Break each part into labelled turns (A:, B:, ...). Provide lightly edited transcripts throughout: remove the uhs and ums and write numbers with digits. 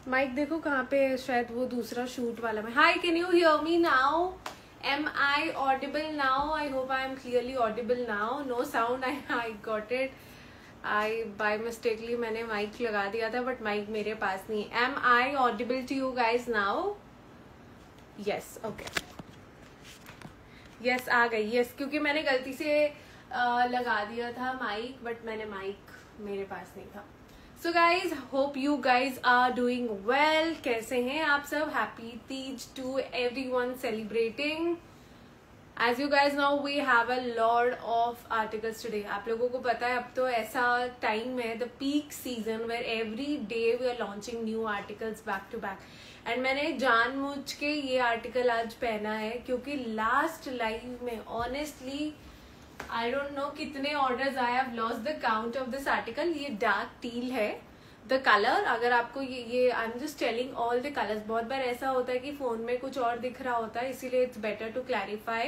A: Mic देखो कहाँ पे, शायद वो दूसरा शूट वाला में. High, can you hear me now? Am I audible now? I hope I am clearly audible now. No sound. I got it. by mistakenly मैंने माइक लगा दिया था, बट माइक मेरे पास नहीं. Am I audible to you guys now? Yes. Okay. Yes, आ गई. Yes, क्योंकि मैंने गलती से लगा दिया था माइक, बट मैंने माइक मेरे पास नहीं था. So guys, hope you guys are doing well. कैसे हैं आप सब? Happy Teej to everyone celebrating. As you guys know, we have a lot of articles today. आप लोगों को पता है अब तो ऐसा time है, the peak season where every day we are launching new articles back to back. And मैंने जानबूझ के ये article आज पहना है क्योंकि last live में honestly I don't know कितने orders आए. I've lost the count of this article. ये dark teal है. The color, अगर आपको ये I'm just telling all the colors. बहुत बार ऐसा होता है कि फोन में कुछ और दिख रहा होता है, इसीलिए it's better to clarify.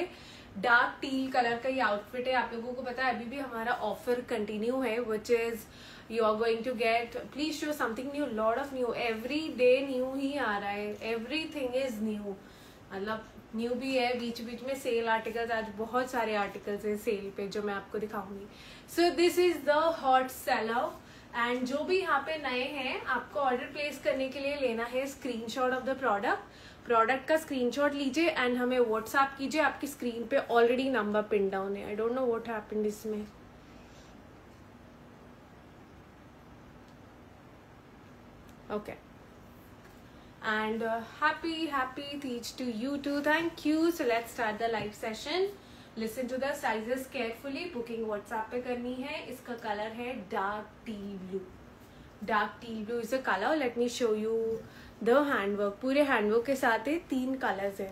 A: Dark teal colour का ये आउटफिट है. आप लोगों को पता है अभी भी हमारा ऑफर कंटिन्यू है, which is you are going to get. Please show something new, lot of new. Every day new ही आ रहा है. Everything is new. मतलब न्यू भी है, बीच बीच में सेल आर्टिकल्स. आज बहुत सारे आर्टिकल्स हैं सेल पे जो मैं आपको दिखाऊंगी. सो this is the hot seller. And जो भी यहाँ पे नए हैं, आपको ऑर्डर प्लेस करने के लिए लेना है स्क्रीनशॉट ऑफ द प्रोडक्ट का स्क्रीनशॉट लीजिए एंड हमें व्हाट्सएप कीजिए. आपकी स्क्रीन पे ऑलरेडी नंबर पिन डाउन है. I don't know what happened इसमें. Okay. And happy Teej to you too. Thank you. So let's start the live session. Listen to the sizes carefully. Booking WhatsApp पे करनी है. इसका colour है dark teal blue. Dark teal blue is a color. Let me show you the handwork. पूरे handwork के साथ है 3 colors है.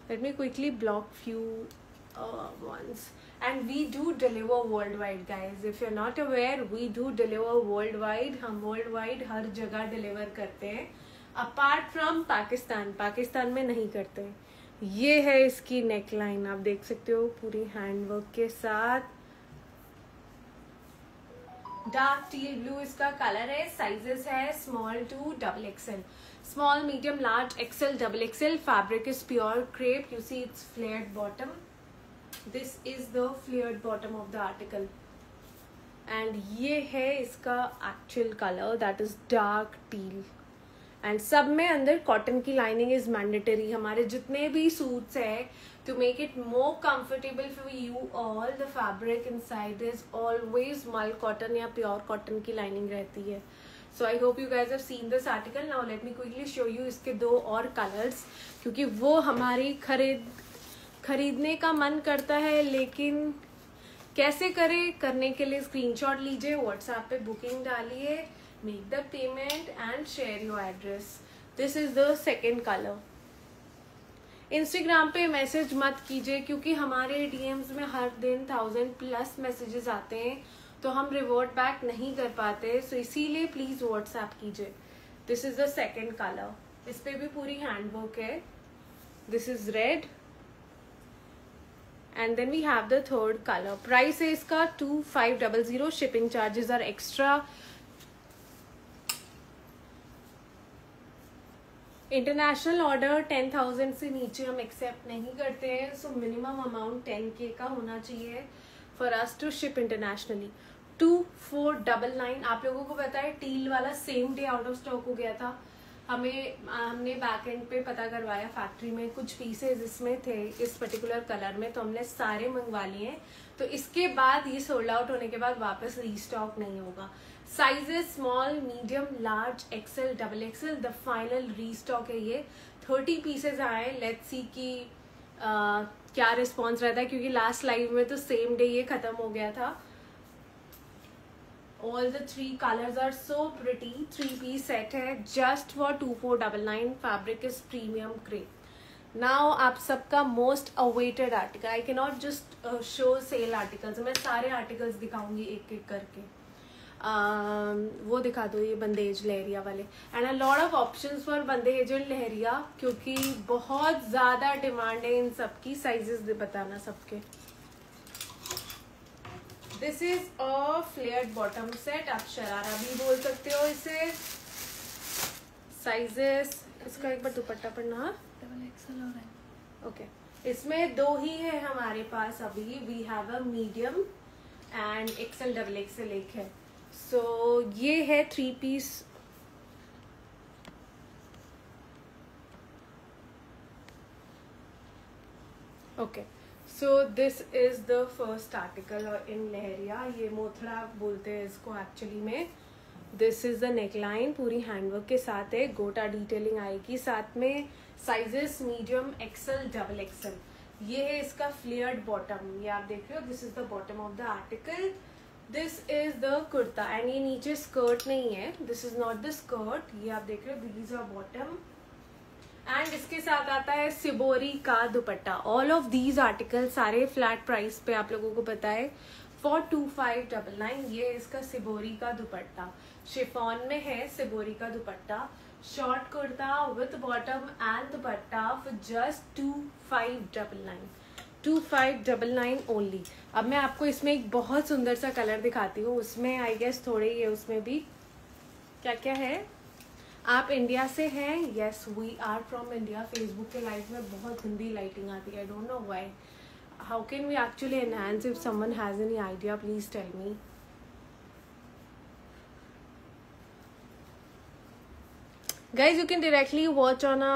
A: Let me quickly block few ones. And we do deliver worldwide, guys. If you're not aware, we do deliver worldwide. हम worldwide हर जगह deliver करते हैं. Apart from Pakistan में नहीं करते. ये है इसकी neckline, आप देख सकते हो पूरी handwork के साथ. Dark teal blue इसका color है. Sizes है small to double XL. Small, medium, large, XL, double XL. Fabric is pure crepe. You see it's flared bottom. This is the flared bottom of the article. And ये है इसका actual color, that is dark teal. And सब में अंदर cotton की lining is mandatory. हमारे जितने भी suits हैं, to make it more comfortable for you all, the fabric inside is always mull cotton या pure cotton की lining रहती है. So I hope you guys have seen this article. Now let me quickly show you इसके 2 और colors, क्योंकि वो हमारी खरीदने का मन करता है, लेकिन कैसे करें, करने के लिए स्क्रीनशॉट लीजिए, व्हाट्सएप पे बुकिंग डालिए, make the payment and share your address. This is the second colour. Instagram पे मैसेज मत कीजिए क्योंकि हमारे डीएम्स में हर दिन 1000+ मैसेजेस आते हैं, तो हम रिवर्ट बैक नहीं कर पाते. सो इसीलिए प्लीज व्हाट्सएप कीजिए. This is the second colour. इस पे भी पूरी हैंडवर्क है. This is red. And then we have the third color. Price है इसका 2500. Shipping charges are extra. International order 10,000 से नीचे हम accept नहीं करते हैं. So minimum amount 10K का होना चाहिए for us to ship internationally. 2499. आप लोगों को पता है टील वाला same day out of stock हो गया था. हमने बैक एंड पे पता करवाया फैक्ट्री में, कुछ पीसेज इसमें थे इस पर्टिकुलर कलर में, तो हमने सारे मंगवा लिए. तो इसके बाद ये सोल्ड आउट होने के बाद वापस रीस्टॉक नहीं होगा. Sizes small, medium, large, XL, double XL. The final restock है ये. 30 पीसेज आए. लेट्स सी कि क्या रिस्पॉन्स रहता है, क्योंकि लास्ट लाइव में तो सेम डे ये खत्म हो गया था. All the 3 colors are so pretty. 3-piece set है just for 2499. Fabric is premium crepe. Now आप सबका most awaited article. I cannot just show sale articles. मैं सारे articles दिखाऊंगी एक एक करके. वो दिखा दो ये बंदेज लहरिया वाले. And a lot of options for बंदेज और लहरिया, क्योंकि बहुत ज़्यादा डिमांड है इन सबकी. साइजेस बताना सबके. This is a flared bottom set, आप शरारा भी बोल सकते हो इसे। साइजेस, इसका एक बार दुपट्टा पढ़ना।
B: XL और है।
A: ओके, इसमें 2 ही है हमारे पास अभी। We have a medium and XL XXL एक है। सो ये है 3 piece. Okay, so this is the first article in lehariya. ये मोथड़ा बोलते हैं इसको एक्चुअली में। दिस इज द नेकलाइन, पूरी हैंडवर्क के साथ है, गोटा डिटेलिंग आएगी साथ में। Sizes medium, XL XXL। ये है इसका फ्लेयर्ड बॉटम, ये आप देख रहे हो। This is the bottom of the article. This is the kurta and ये नीचे स्कर्ट नहीं है, this is not the skirt. ये आप देख रहे हो, this is a bottom and इसके साथ आता है सिबोरी का दुपट्टा। ऑल ऑफ दीज आर्टिकल सारे फ्लैट प्राइस पे आप लोगों को पता है फॉर 2599। ये इसका सिबोरी का दुपट्टा शिफॉन में है। सिबोरी का दुपट्टा, short kurta with bottom and dupatta for just 2599। 2599 only. अब मैं आपको इसमें एक बहुत सुंदर सा कलर दिखाती हूँ। उसमें आई गेस थोड़े ये उसमें भी क्या क्या है। आप इंडिया से हैं? Yes, we are from India. Facebook के लाइव में बहुत गंदी लाइटिंग आती है, I don't know why. How can we actually enhance if someone has any idea, please tell me. Guys, you can directly watch on a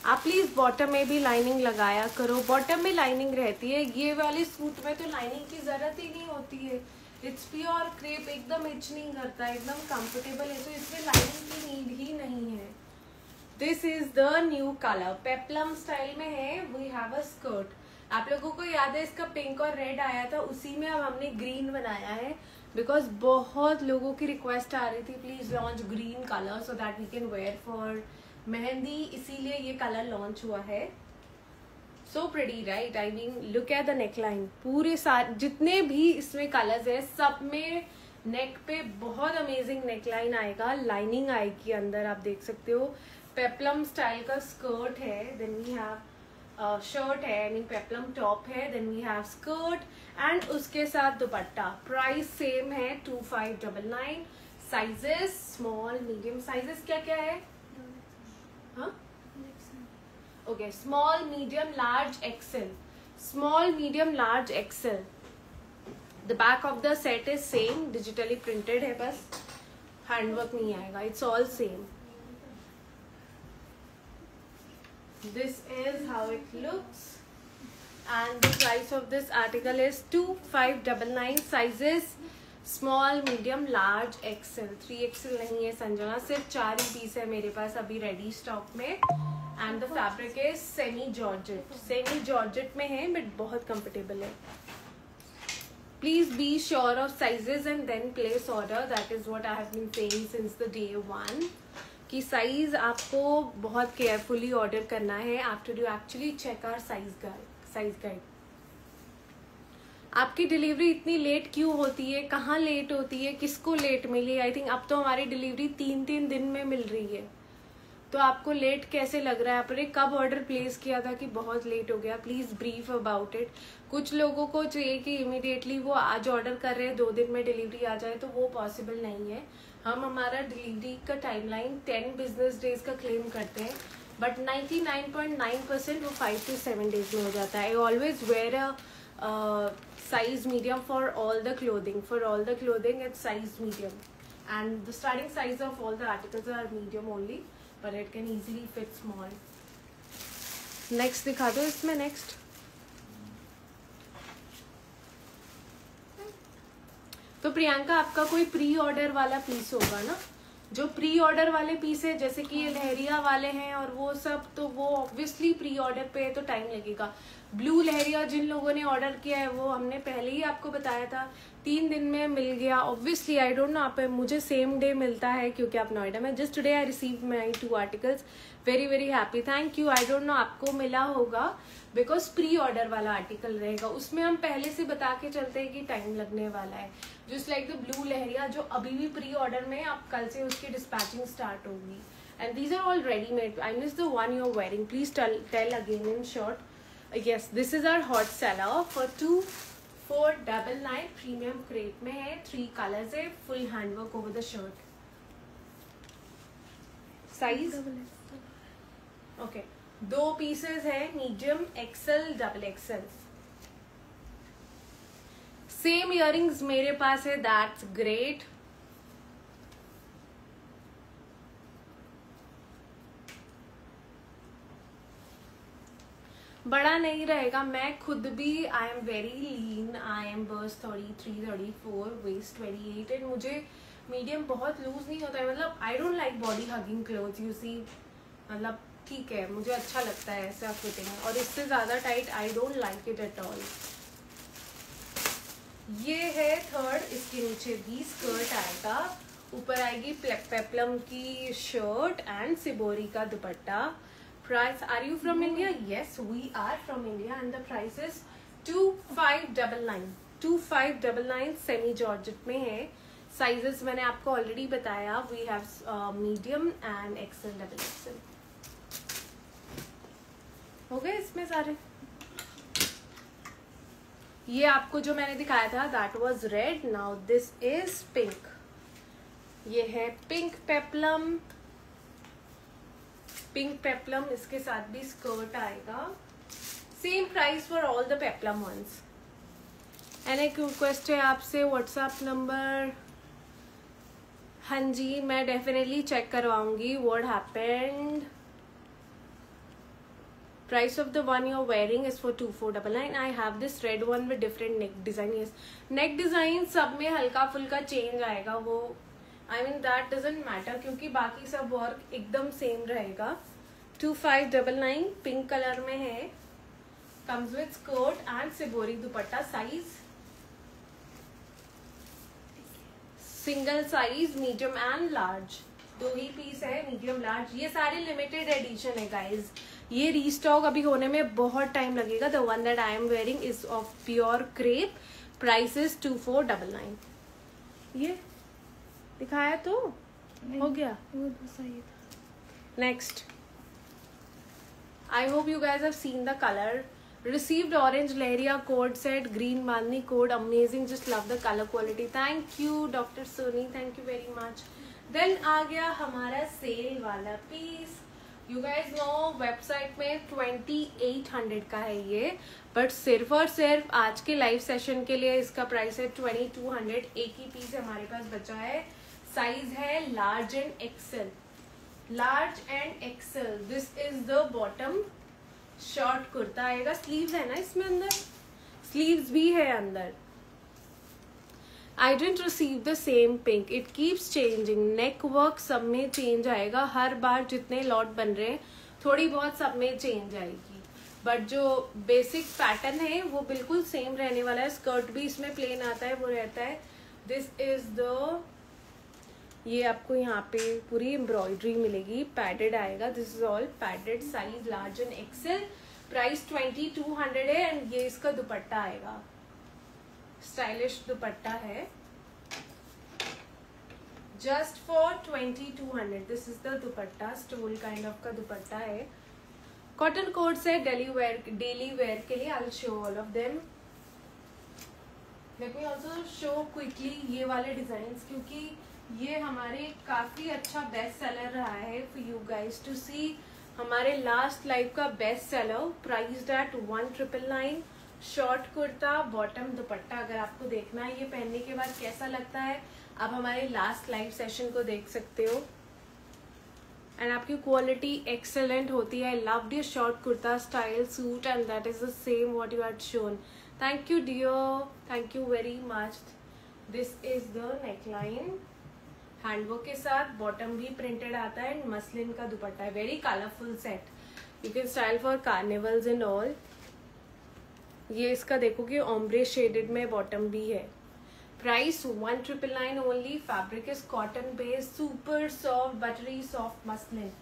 A: आप please bottom में भी lining लगाया करो। बॉटम में लाइनिंग रहती है, ये वाले सूट में तो लाइनिंग की जरूरत ही नहीं होती है। इट्स प्योर क्रेप, एकदम इच नहीं करता, एकदम कंफर्टेबल है, तो इसमें लाइनिंग की नीड ही नहीं है। This is the new colour, peplum style में है। We have a skirt. आप लोगों को याद है इसका पिंक और रेड आया था, उसी में अब हमने ग्रीन बनाया है बिकॉज बहुत लोगों की रिक्वेस्ट आ रही थी please launch green colour so that we can wear for mehndi, इसीलिए ये कलर लॉन्च हुआ है। So pretty right, I mean look at the neckline. पूरे सारे जितने भी इसमें कलर्स है सब में नेक पे बहुत अमेजिंग नेकलाइन आएगा, लाइनिंग आएगी अंदर, आप देख सकते हो। पेप्लम स्टाइल का स्कर्ट है, देन वी हैव शर्ट है, आई मीन पेप्लम टॉप है, then we have skirt and उसके साथ दुपट्टा। प्राइस सेम है 2599। साइजेस स्मॉल मीडियम, साइजेस क्या क्या है? Okay, small medium large Excel, small medium large Excel. The back of the set is same, digitally printed है, बस handwork नहीं आएगा, it's all same. This is how it looks and the price of this article is 2599. Sizes small, medium, large, XL। 3XL नहीं है संजना, सिर्फ 4 ही piece है मेरे पास अभी रेडी स्टॉक में। And the fabric is semi georgette, semi georgette में है बट बहुत कंफर्टेबल है। Please be sure of sizes and then place order, that is what I have been saying since the day 1 कि size आपको बहुत carefully order करना है after you actually check our size guide. आपकी delivery इतनी late क्यों होती है, कहाँ लेट होती है, किसको लेट मिली? आई थिंक अब तो हमारी डिलीवरी 3 दिन में मिल रही है, तो आपको लेट कैसे लग रहा है? आपने कब ऑर्डर प्लेस किया था कि बहुत लेट हो गया? Please brief about it. कुछ लोगों को चाहिए कि इमीडिएटली वो आज ऑर्डर कर रहे हैं 2 दिन में डिलीवरी आ जाए, तो वो पॉसिबल नहीं है। हम हमारा डिलीवरी का टाइमलाइन 10 बिजनेस डेज का क्लेम करते हैं, बट 99.9% वो 5 to 7 डेज में हो जाता है। I always wear a size medium for all the clothing, it's size medium and the starting size of all the articles are medium only, but it can easily fit small. Next दिखा दो इसमें। Next तो प्रियंका आपका कोई pre order वाला piece होगा ना? जो प्री ऑर्डर वाले पीस है जैसे कि ये लहरिया वाले हैं और वो सब, तो वो ऑब्वियसली प्री ऑर्डर पे है तो टाइम लगेगा। ब्लू लहरिया जिन लोगों ने ऑर्डर किया है वो हमने पहले ही आपको बताया था 3 दिन में मिल गया। ऑब्वियसली आई डोंट नो, आप मुझे सेम डे मिलता है क्योंकि आप नोएडा में। Just today I receive my 2 articles very very happy, thank you. I don't no आपको मिला होगा बिकॉज प्री ऑर्डर वाला आर्टिकल रहेगा, उसमें हम पहले से बता के चलते हैं कि टाइम लगने वाला है। जस्ट लाइक द ब्लू लहरिया जो अभी भी प्री ऑर्डर में, अब कल से उसकी डिस्पैचिंग स्टार्ट होगी। And these are all ready made. I miss the one you are wearing, please tell again in short. Yes, this is our hot seller for 2499 premium crepe में है, 3 colours है, full handwork over the shirt. Size okay, 2 pieces है, medium, XL, double XL. Same earrings मेरे पास है, that's great. बड़ा नहीं रहेगा, मैं खुद भी I am very lean, I am bust 33, 34, waist 28 and मुझे मीडियम बहुत लूज नहीं होता है। मतलब I don't like body hugging clothes, you see, मतलब ठीक है, मुझे अच्छा लगता है ऐसा फिटिंग, और इससे ज्यादा tight I don't like it at all. ये है 3rd, इसके नीचे भी स्कर्ट आएगा, ऊपर आएगी पेप्लम की शर्ट एंड सिबोरी का dupatta. Price, are you from India? Yes, we are from India and the price is 2599। 2599 semi georgette में है। साइजेस मैंने आपको ऑलरेडी बताया, we have medium and XL, double XL. हो गए इसमें सारे। ये आपको जो मैंने दिखाया था that was red, now this is pink. ये है पिंक पेप्लम, पिंक पेप्लम, इसके साथ भी स्कर्ट आएगा। Same price for all the peplum ones. And एक रिक्वेस्ट है आपसे, व्हाट्सएप नंबर। हाँ जी, मैं डेफिनेटली चेक करवाऊंगी what happened. Price of the one you're wearing is for 2499. I have this red one with different neck design. Yes, neck design सब में हल्का फुल्का चेंज आएगा, वो I mean that doesn't matter क्योंकि बाकी सब वर्क एकदम सेम रहेगा। 2599 पिंक कलर में है, comes with skirt and shibori dupatta. Size single size, medium and large, 2 ही पीस है, मीडियम लार्ज। ये सारे लिमिटेड एडिशन है गाइज, ये रीस्टॉक अभी होने में बहुत टाइम लगेगा। The one that I am wearing is of pure crepe, price is 2499। ये दिखाया तो हो गया। Next, I hope you guys have seen the colour. Received orange Leria code set, green Malni code, amazing, just love the color quality. Thank you Dr. Soni, thank you very much. Then आ गया हमारा sale वाला piece. You guys know website में 2800 का है ये, but सिर्फ और सिर्फ आज के लाइव सेशन के लिए इसका प्राइस है 2200। एक ही पीस हमारे पास बचा है, साइज है large and XL, large and XL. This is the bottom, short kurta आएगा, स्लीव्स है ना इसमें, अंदर स्लीव्स भी है अंदर। I didn't receive the same pink, it keeps changing, neck work सब में चेंज आएगा, हर बार जितने लॉट बन रहे हैं थोड़ी बहुत सब में चेंज आएगी, बट जो बेसिक पैटर्न है वो बिल्कुल सेम रहने वाला है। स्कर्ट भी इसमें प्लेन आता है, वो रहता है। दिस इज द, ये आपको यहाँ पे पूरी एम्ब्रॉयडरी मिलेगी, पैडेड आएगा, this is all padded, size large and XL, price 2200 है। एंड ये इसका दुपट्टा आएगा, स्टाइलिश दुपट्टा है, just for 2200। This is the dupatta, stole kind of का दुपट्टा है, कॉटन कोट से डेली वेयर के लिए। I will show all of them. Let me also show quickly ये वाले डिजाइन, क्योंकि ये हमारे काफी अच्छा बेस्ट सेलर रहा है फॉर यू गाइज टू सी। हमारे लास्ट लाइव का best seller, priced eight 1999, short kurta, bottom दुपट्टा। अगर आपको देखना है ये पहनने के बाद कैसा लगता है, आप हमारे लास्ट लाइव सेशन को देख सकते हो। एंड आपकी क्वालिटी एक्सेलेंट होती है। I loved your short kurta style suit and that is the same what you had shown. Thank you dear, thank you very much. This is the neckline, handwork के साथ, bottom भी printed आता है, muslin का दुपट्टा है, very colourful set, you can style for carnivals and all. ये इसका देखो कि ओम्ब्रे शेडेड में बॉटम भी है। Price 1999 only, fabric is cotton based, super soft buttery soft muslin.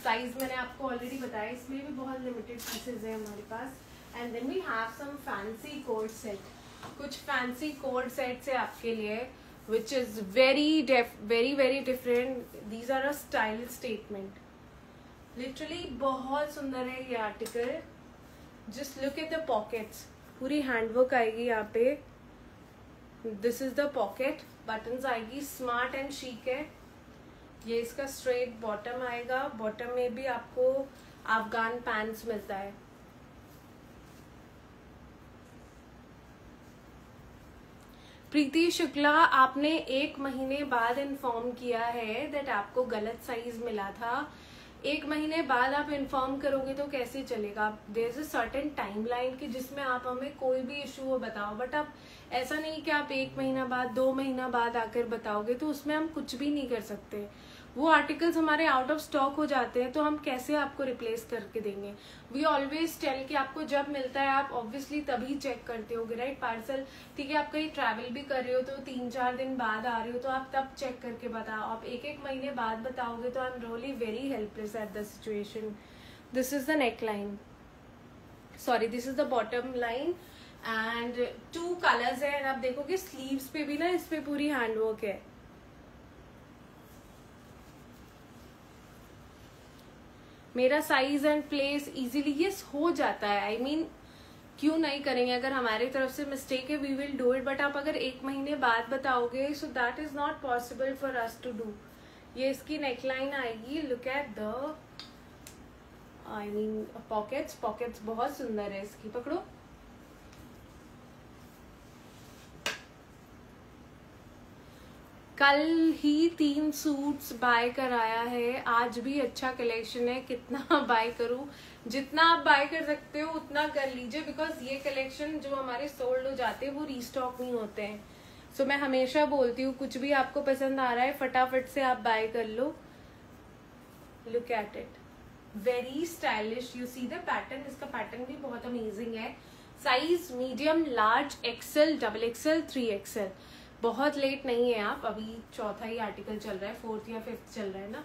A: Size मैंने आपको ऑलरेडी बताया, इसमें भी बहुत लिमिटेड पीसेज है हमारे पास. And then we have some fancy coat set. कुछ फैंसी कोट सेट्स है आपके लिए which is very very different. These are a style statement. Literally बहुत सुंदर है ये आर्टिकल. Just look at the pockets. पूरी हैंडवर्क आएगी यहाँ पे. This is the pocket. Buttons आएगी, स्मार्ट एंड शीक है. ये इसका स्ट्रेट बॉटम आएगा. बॉटम में भी आपको अफगान पैंट्स मिलता है. प्रीति शुक्ला, आपने 1 महीने बाद इन्फॉर्म किया है दैट आपको गलत साइज मिला था. 1 महीने बाद आप इन्फॉर्म करोगे तो कैसे चलेगा. There is a certain timeline कि जिसमें आप हमें कोई भी इशू हो बताओ. बट आप ऐसा नहीं कि आप 1 महीना बाद 2 महीना बाद आकर बताओगे, तो उसमें हम कुछ भी नहीं कर सकते. वो आर्टिकल्स हमारे आउट ऑफ स्टॉक हो जाते हैं तो हम कैसे आपको रिप्लेस करके देंगे. वी ऑलवेज टेल कि आपको जब मिलता है आप ऑब्वियसली तभी चेक करते होगे, राइट. पार्सल ठीक है, आप कहीं ट्रैवल भी कर रहे हो तो 3-4 दिन बाद आ रहे हो तो आप तब चेक करके बताओ. आप 1-1 महीने बाद बताओगे तो आई am really very helpless at the situation. This is the neck line, sorry this is the bottom line. And 2 colours है. एंड आप देखोगे स्लीव्स पे भी ना इस पे पूरी हैंडवर्क है. मेरा size and place easily yes हो जाता है. आई मीन क्यों नहीं करेंगे. अगर हमारी तरफ से मिस्टेक है we will do it. But आप अगर 1 महीने बाद बताओगे so that is not possible for us to do. ये इसकी नेकलाइन आएगी. Look at the I mean pockets बहुत सुंदर है इसकी. पकड़ो. कल ही 3 सूट्स बाय कराया है. आज भी अच्छा कलेक्शन है. कितना बाय करूं. जितना आप बाय कर सकते हो उतना कर लीजिए. बिकॉज ये कलेक्शन जो हमारे सोल्ड हो जाते हैं वो रीस्टॉक नहीं होते हैं. सो मैं हमेशा बोलती हूँ कुछ भी आपको पसंद आ रहा है फटाफट से आप बाय कर लो. Look at it. Very stylish. You see the pattern. इसका पैटर्न भी बहुत अमेजिंग है. Size medium, large, XL, XXL, 3XL. बहुत लेट नहीं है आप. अभी 4था ही आर्टिकल चल रहा है, 4th या 5th चल रहा है ना.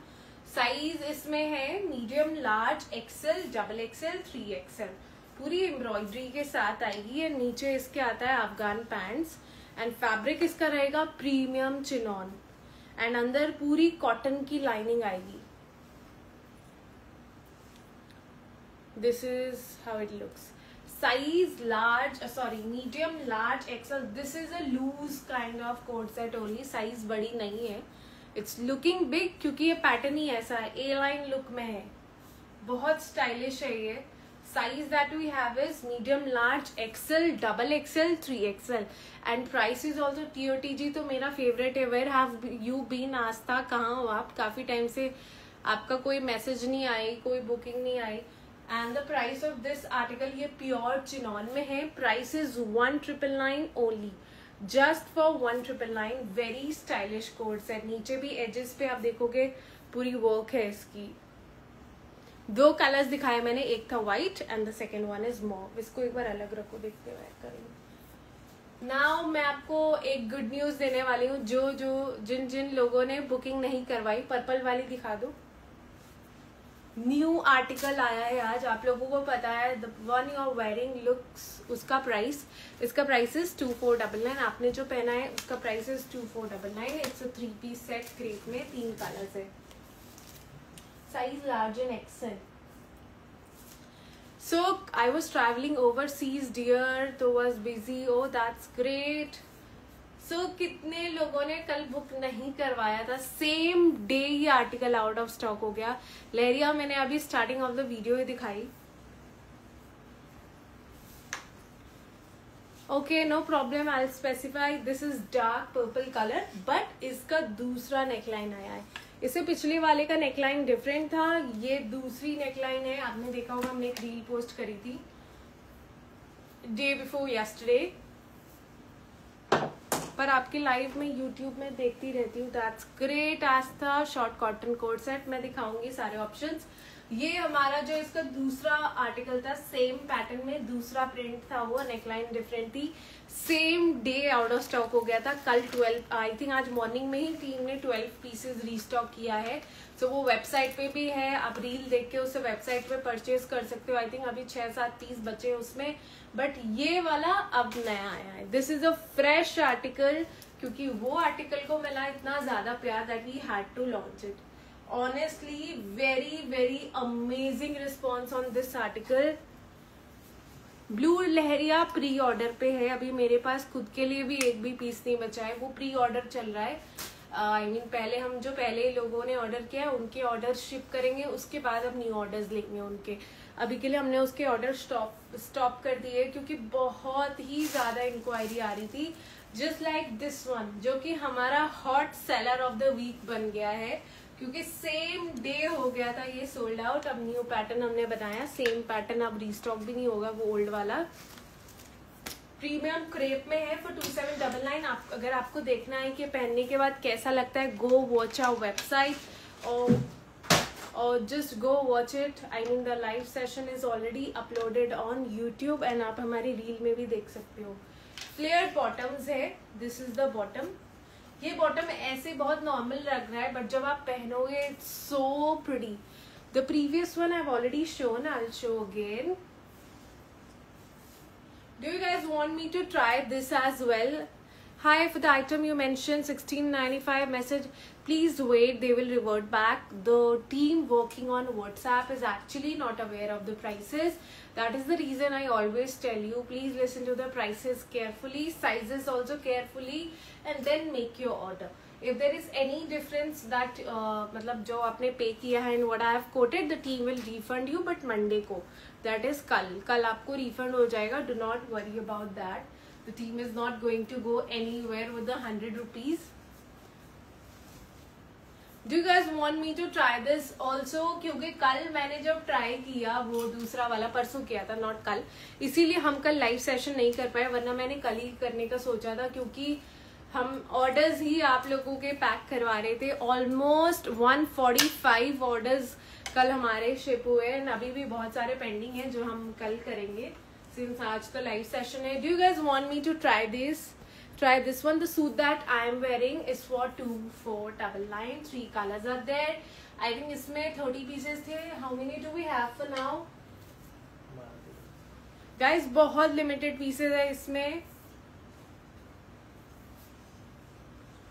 A: साइज इसमें है medium, large, XL, XXL, 3XL. पूरी एम्ब्रॉयडरी के साथ आएगी. और नीचे इसके आता है अफगान पैंट्स. एंड फैब्रिक इसका रहेगा प्रीमियम चिनॉन. एंड अंदर पूरी कॉटन की लाइनिंग आएगी. This is how it looks. Size large, medium, large, XL. This is a loose kind of coat set only. Size बड़ी नहीं है. It's looking big क्योंकि ये पैटर्न ही ऐसा है. A line लुक में है. बहुत स्टाइलिश है ये. Size that we have is medium, large, XL, XXL, 3XL. And price is also TOTG. तो मेरा फेवरेट है. Where have you been? आस्था कहाँ हो आप. काफी टाइम से आपका कोई मैसेज नहीं आई, कोई बुकिंग नहीं आई. And the price of this article, ये प्योर चिनॉन में है. Price is 1999 only. Just for 1999. Very stylish coat set. नीचे भी एजेस पे आप देखोगे पूरी वर्क है इसकी. 2 कलर्स दिखाए मैंने. एक था white and the second one is mauve. इसको एक बार अलग रखो, देखते हुए करेंगे. नाउ मैं आपको एक गुड न्यूज देने वाली हूँ. जिन लोगों ने बुकिंग नहीं करवाई, पर्पल वाली दिखा दो. न्यू आर्टिकल आया है आज. आप लोगों को पता है the one you are wearing looks, उसका प्राइस, इसका प्राइस इज 2499. आपने जो पहना है उसका price is 2499. It's a 3 piece set. Crepe में 3 कलर्स है. Size large and XL. So I was travelling overseas dear, तो was busy. Oh that's great. So कितने लोगों ने कल बुक नहीं करवाया था. सेम डे ही आर्टिकल आउट ऑफ स्टॉक हो गया. लहरिया मैंने अभी स्टार्टिंग ऑफ द वीडियो ही दिखाई. Okay, no problem. I specify this is dark purple colour. But इसका दूसरा नेकलाइन आया है. इससे पिछले वाले का नेकलाइन डिफरेंट था. ये दूसरी नेकलाइन है. आपने देखा होगा हमने एक रील पोस्ट करी थी डे बिफोर यस्टरडे. पर आपके लाइव में यूट्यूब में देखती रहती हूँ. That's great. Aastha short cotton coat set. मैं दिखाऊंगी सारे ऑप्शंस. ये हमारा जो इसका दूसरा आर्टिकल था, सेम पैटर्न में दूसरा प्रिंट था, वो नेकलाइन डिफरेंट थी, same day out of stock हो गया था। कल 12 आई थिंक आज मॉर्निंग में ही टीम ने 12 पीसेज रीस्टॉक किया है। सो वो वेबसाइट पे भी है, आप रील देख के उसे वेबसाइट पे परचेज कर सकते हो। आई थिंक अभी 6-7 पीस बचे हैं उसमें, बट ये वाला अब नया आया है। This is a fresh article, क्योंकि वो आर्टिकल को मिला इतना ज्यादा प्यार that we had to launch it. Honestly very amazing response on this article. Blue leheriya pre order पे है, अभी मेरे पास खुद के लिए भी एक भी पीस नहीं बचा है, वो प्री ऑर्डर चल रहा है। आई मीन पहले हम जो पहले लोगों ने ऑर्डर किया उनके ऑर्डर शिप करेंगे, उसके बाद अब न्यू ऑर्डर्स लेंगे उनके। अभी के लिए हमने उसके ऑर्डर स्टॉप कर दिए क्योंकि बहुत ही ज्यादा इंक्वायरी आ रही थी। जस्ट लाइक दिस वन, जो कि हमारा hot seller of the week बन गया है, क्योंकि सेम डे हो गया था ये सोल्ड आउट। अब न्यू पैटर्न हमने बनाया, सेम पैटर्न अब रीस्टॉक भी नहीं होगा, वो ओल्ड वाला। प्रीमियम क्रेप में है फॉर 2799। अगर आपको देखना है कि पहनने के बाद कैसा लगता है, गो वॉच आवर वेबसाइट और just go watch it. I mean the live session is already uploaded on YouTube and आप हमारी रील में भी देख सकते हो। फ्लेयर्ड बॉटम्स है, दिस इज द बॉटम। ये बॉटम ऐसे बहुत नॉर्मल लग रहा है, बट जब आप पहनोगे it's so pretty. The previous one I have already shown, I will show again. Do you guys want me to try this as well? Hi, for the item you mentioned 1695 message, please wait, they will revert back. The team working on WhatsApp is actually not aware of the prices. That is the reason I always tell you, please listen to the prices carefully, sizes also carefully, and then make your order. If there is any difference that मतलब जो आपने पे किया है and what I have quoted, the team will refund you, but Monday को, that is कल आपको refund हो जाएगा. Do not worry about that. The team is not going to go anywhere with the 100 rupees. Do you guys want me to try this also? क्योंकि कल मैंने जब try किया, वो दूसरा वाला परसों किया था, नॉट कल, इसीलिए हम कल लाइव सेशन नहीं कर पाए, वरना मैंने कल ही करने का सोचा था, क्योंकि हम ऑर्डर्स ही आप लोगों के पैक करवा रहे थे। ऑलमोस्ट 145 ऑर्डर्स कल हमारे शिप हुए एंड अभी भी बहुत सारे पेंडिंग हैं जो हम कल करेंगे, सिंस आज का लाइव सेशन है। Do you guys want me to try this? Try this one. The suit that I am wearing is for 2499. 3 colors are there. I think इसमें 30 pieces थे. How many do we have for now? Guys, बहुत limited pieces है इसमें.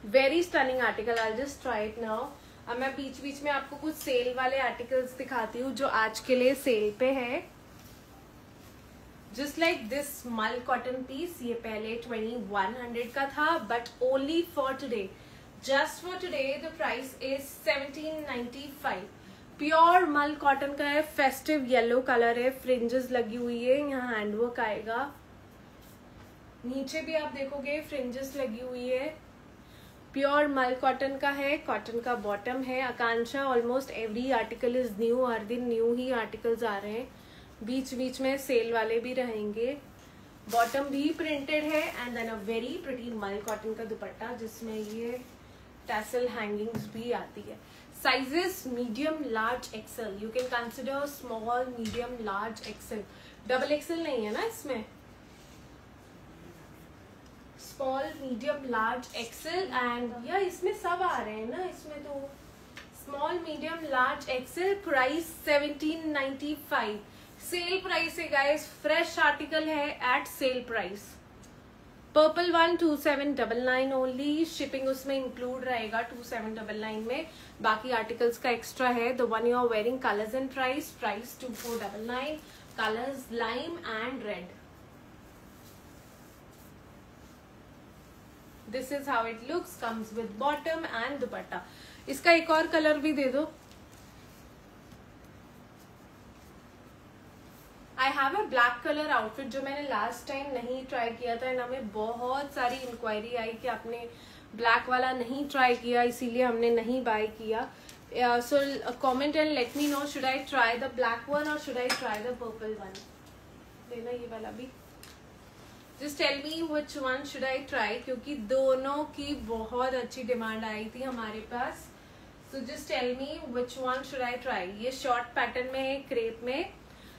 A: Very stunning article. I'll just try it now. अब मैं बीच बीच में आपको कुछ सेल वाले आर्टिकल्स दिखाती हूँ जो आज के लिए सेल पे है। Just like this मल कॉटन पीस, ये पहले 2100 का था, but only for today, just for today the price is 1795। Pure मल कॉटन का है, फेस्टिव येलो कलर है, फ्रिंजेस लगी हुई है, यहाँ हैंडवर्क आएगा, नीचे भी आप देखोगे फ्रिंजेस लगी हुई है। प्योर मल कॉटन का है, कॉटन का बॉटम है। Akanksha, almost every article is new, हर दिन न्यू ही आर्टिकल्स आ रहे हैं, बीच बीच में सेल वाले भी रहेंगे। बॉटम भी प्रिंटेड है and then a very pretty mul cotton का दुपट्टा जिसमें ये टैसल हैंगिंग्स भी आती है। Sizes medium, large, XL. You can consider small, medium, large, XL. Double XL नहीं है ना इसमें। Small, medium, large, XL and या इसमें सब आ रहे हैं ना, इसमें तो small, medium, large, XL. Price 1795 sale price है गाइस, फ्रेश आर्टिकल है at sale price. Purple one 2799 only, shipping उसमें इंक्लूड रहेगा 2799 में, बाकी आर्टिकल्स का एक्स्ट्रा है। The one you are wearing colours and price 2499, colours lime and red. This is how it looks, comes with bottom and dupatta. इसका एक और colour भी दे दो। I have a black colour outfit जो मैंने लास्ट टाइम नहीं ट्राई किया था एंड हमें बहुत सारी इंक्वायरी आई कि आपने ब्लैक वाला नहीं ट्राई किया, इसीलिए हमने नहीं बाय किया। So comment and let me know, should I try the black one और should I try the purple one? देना ये वाला भी, just tell me which one should I try, क्योंकि दोनों की बहुत अच्छी डिमांड आई थी हमारे पास। So just tell me which one should I try. ये short pattern में है, crepe में.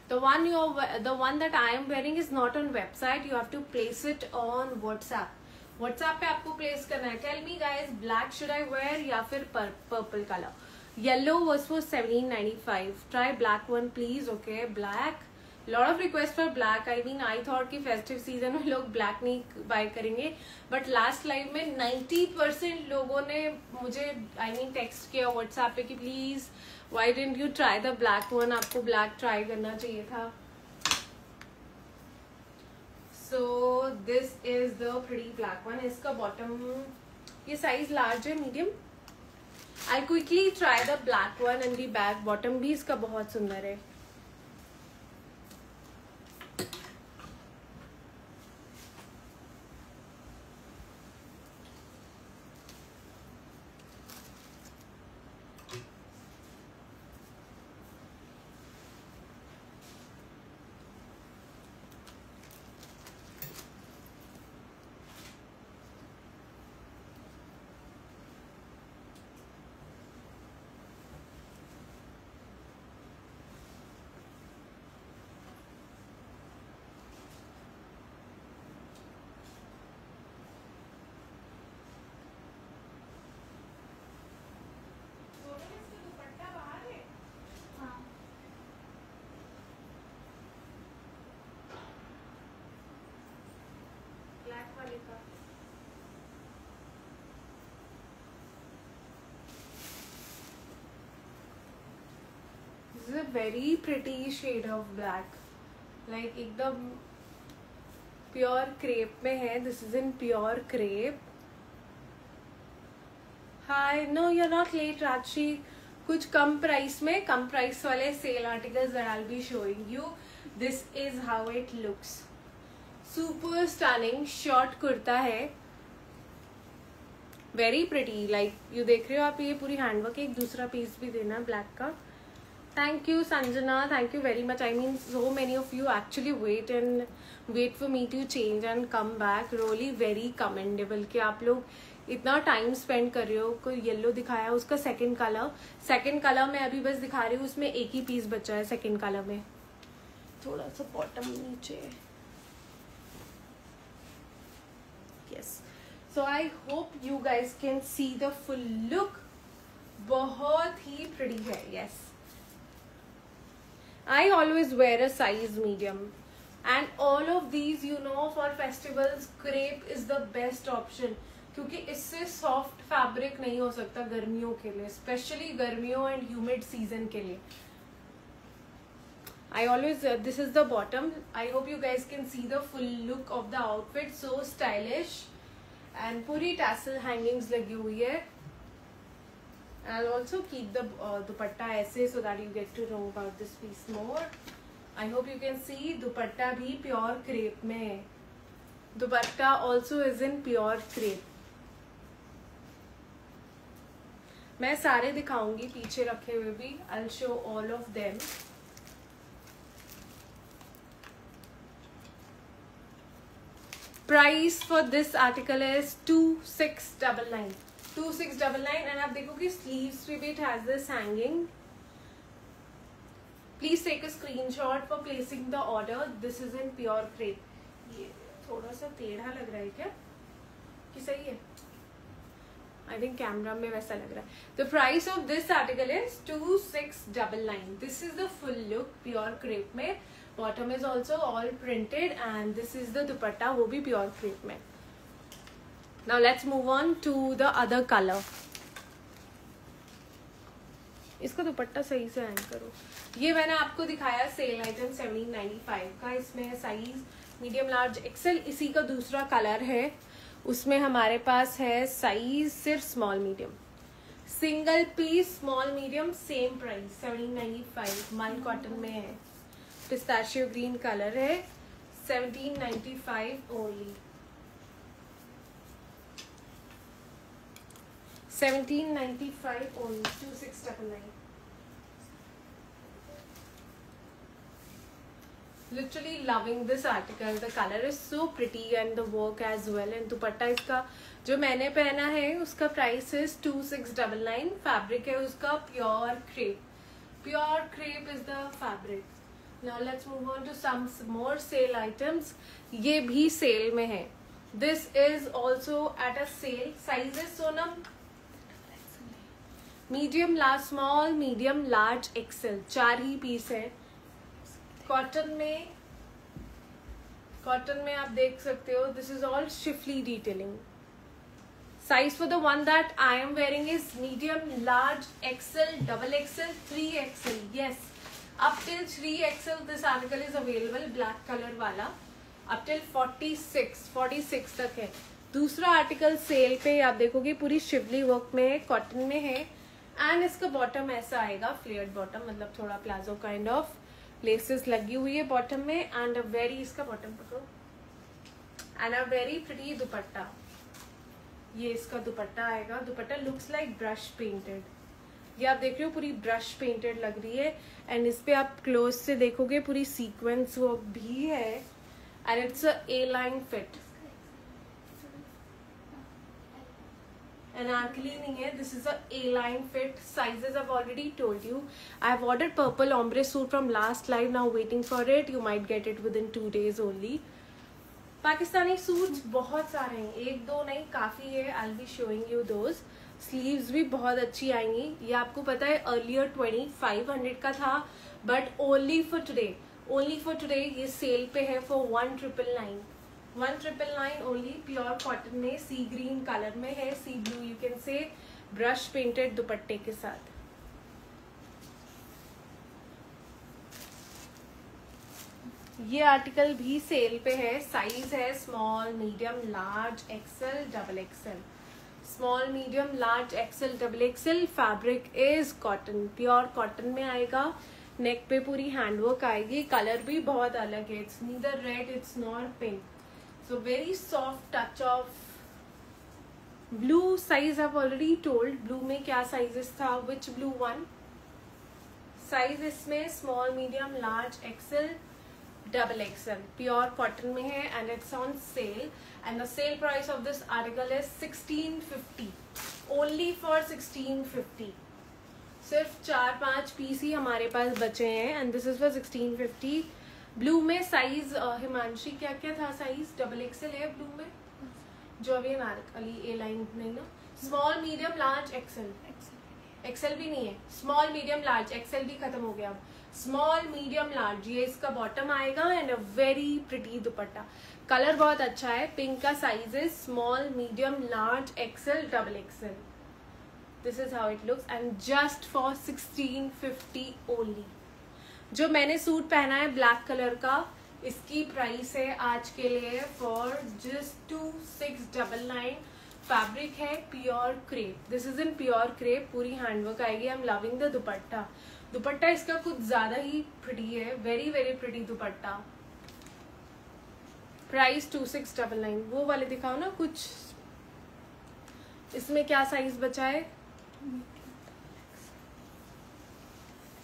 A: The one that I am wearing is not on website. You have to place it on WhatsApp. WhatsApp पे आपको place करना है. Tell me guys, black should I wear या फिर purple color? Yellow was for 17.95. Try black one please. Okay, black. Lot of request for black. I mean, I thought कि festive season में लोग black नहीं buy करेंगे, but last live में 90% लोगों ने मुझे text किया WhatsApp पे कि please why didn't you try the black one? आपको black try करना चाहिए था. So this is the pretty black one. इसका bottom ये size large है, medium. I'll quickly try the black one and the back bottom भी इसका बहुत सुंदर है. This is a very pretty shade of black. Like एकदम pure crepe में है. This is in pure crepe. Hi, no, you're not late, Rachi. कुछ कम प्राइस में, कम प्राइस वाले sale articles that I'll be showing you. This is how it looks. Super stunning. Short kurta है. Very pretty. Like you देख रहे हो आप, ये पूरी हैंडवर्क. एक दूसरा पीस भी देना ब्लैक का. Thank you Sanjana, thank you very much. I mean, so many of you actually wait for me to change and come back. Really very commendable कि आप लोग इतना टाइम स्पेंड कर रहे हो. कोई येलो दिखाया, उसका सेकंड कलर मैं अभी बस दिखा रही हूँ. उसमें एक ही पीस बचा है सेकंड कलर में. थोड़ा सा बॉटम नीचे. Yes. So I hope you guys can see the full look. बहुत ही pretty है. Yes. I always wear a size medium, and all of these, you know, for festivals, crepe is the best option क्योंकि इससे soft fabric नहीं हो सकता गर्मियों के लिए, especially गर्मियों and humid season के लिए. I always this is the bottom. I hope you guys can see the full look of the outfit. So stylish and पूरी tassel hangings लगी हुई है. I'll also keep the dupatta ऐसे so that you get to know about this piece more. I hope you can see dupatta भी pure crepe में है. Dupatta also is in pure crepe. मैं सारे दिखाऊंगी पीछे रखे हुए भी. I'll show all of them. Price for this article is 2699. 2699 and आप देखो कि sleeves पे भी it has this hanging. Please take a screenshot for placing the order. This is in pure crepe. ये थोड़ा सा टेढ़ा लग रहा है क्या कि सही है? I think कैमरा में वैसा लग रहा है. The price of this article is 2699. This is the full look pure crepe में. Bottom is also all printed and this is the dupatta, वो भी pure crepe में. Now let's move on to the other color. इसका दुपट्टा सही से hang करो. ये मैंने आपको दिखाया सेल आइटम 1795 का. इसमें साइज मीडियम लार्ज एक्सेल. इसी का दूसरा कलर है. उसमें हमारे पास है साइज सिर्फ small medium. Single piece small medium same price 1795. Mul cotton में है. पिस्ताशियो ग्रीन कलर है. 1795 only. 1795 only. 2699. Literally loving this article. The color is so pretty and the work as well. And दुपट्टा इसका जो मैंने पहना है उसका प्राइस is 2699. फैब्रिक है उसका pure crepe. Pure crepe is the fabric. Now let's move on to some more sale items. ये भी सेल में है. This is also at a sale. Sizes Sonam medium large small medium large XL 4 ही piece है. Cotton में आप देख सकते हो. This is all schiffli detailing. Size for the one that I am wearing is medium large XL double XL 3XL. Yes, up till 3XL this article is available. Black colour वाला up till 46 तक है. दूसरा article cell पे आप देखोगे पूरी शिवली work में है, कॉटन में है. एंड इसका बॉटम ऐसा आएगा, फ्लेयर्ड बॉटम, मतलब थोड़ा प्लाजो काइंड ऑफ. लेसेस लगी हुई है बॉटम में. एंड अ वेरी, इसका बॉटम पकड़ो, and a very pretty dupatta. ये इसका दुपट्टा आएगा. दुपट्टा लुक्स लाइक ब्रश पेंटेड. ये आप देख रहे हो पूरी ब्रश पेंटेड लग रही है. एंड इस पे आप क्लोज से देखोगे पूरी सीक्वेंस वर्क भी है. And it's a A line fit. Anarkali नहीं है. This is a A-line fit. Sizes I've already told you. I've ordered purple ombre suit from last live. Now waiting for it. You might get it within 2 days only. Pakistani suits बहुत सारे हैं, 1-2 नहीं, काफी है. I'll be showing you those. Sleeves भी बहुत अच्छी आएंगी. ये आपको पता है अर्लियर 2500 का था, बट ओनली फॉर टुडे ये सेल पे है फॉर 1999. 1999 ओनली. प्योर कॉटन में सी ग्रीन कलर में है, sea blue you can say, brush painted दुपट्टे के साथ. ये आर्टिकल भी सेल पे है. साइज है small medium large XL double XL. Small medium large XL double Excel. Fabric is cotton, pure cotton में आएगा. नेक पे पूरी हैंडवर्क आएगी. कलर भी बहुत अलग है. It's neither red, it's not pink. So very soft touch of blue. Size I've already told. Blue में क्या sizes था? Which blue one? Size इसमें small, medium, large, XL, double XL. Pure cotton में है and it's on sale. And the sale price of this article is 1650. Only for 1650. सिर्फ 4-5 piece ही हमारे पास बचे हैं and this is for 1650. Blue में size Himanshi क्या क्या था? साइज डबल एक्सेल है ब्लू में, जो अभी अनारकली ए लाइन नहीं ना. Small medium large XL. XL भी नहीं है. स्मॉल मीडियम लार्ज, एक्सेल भी खत्म हो गया. अब स्मॉल मीडियम लार्ज, ये इसका बॉटम आएगा. And a very pretty dupatta. Colour बहुत अच्छा है. पिंक का साइज है small medium large XL double XL. This is how it looks and just for 1650 only. जो मैंने सूट पहना है ब्लैक कलर का, इसकी प्राइस है आज के लिए फॉर जस्ट 2699. फैब्रिक है pure crepe. This is in pure crepe. पूरी हैंडवर्क आएगी. I am loving the dupatta. दुपट्टा इसका कुछ ज्यादा ही प्रिटी है. वेरी वेरी प्रिटी दुपट्टा. प्राइस 2699. वो वाले दिखाओ ना कुछ. इसमें क्या साइज बचा है?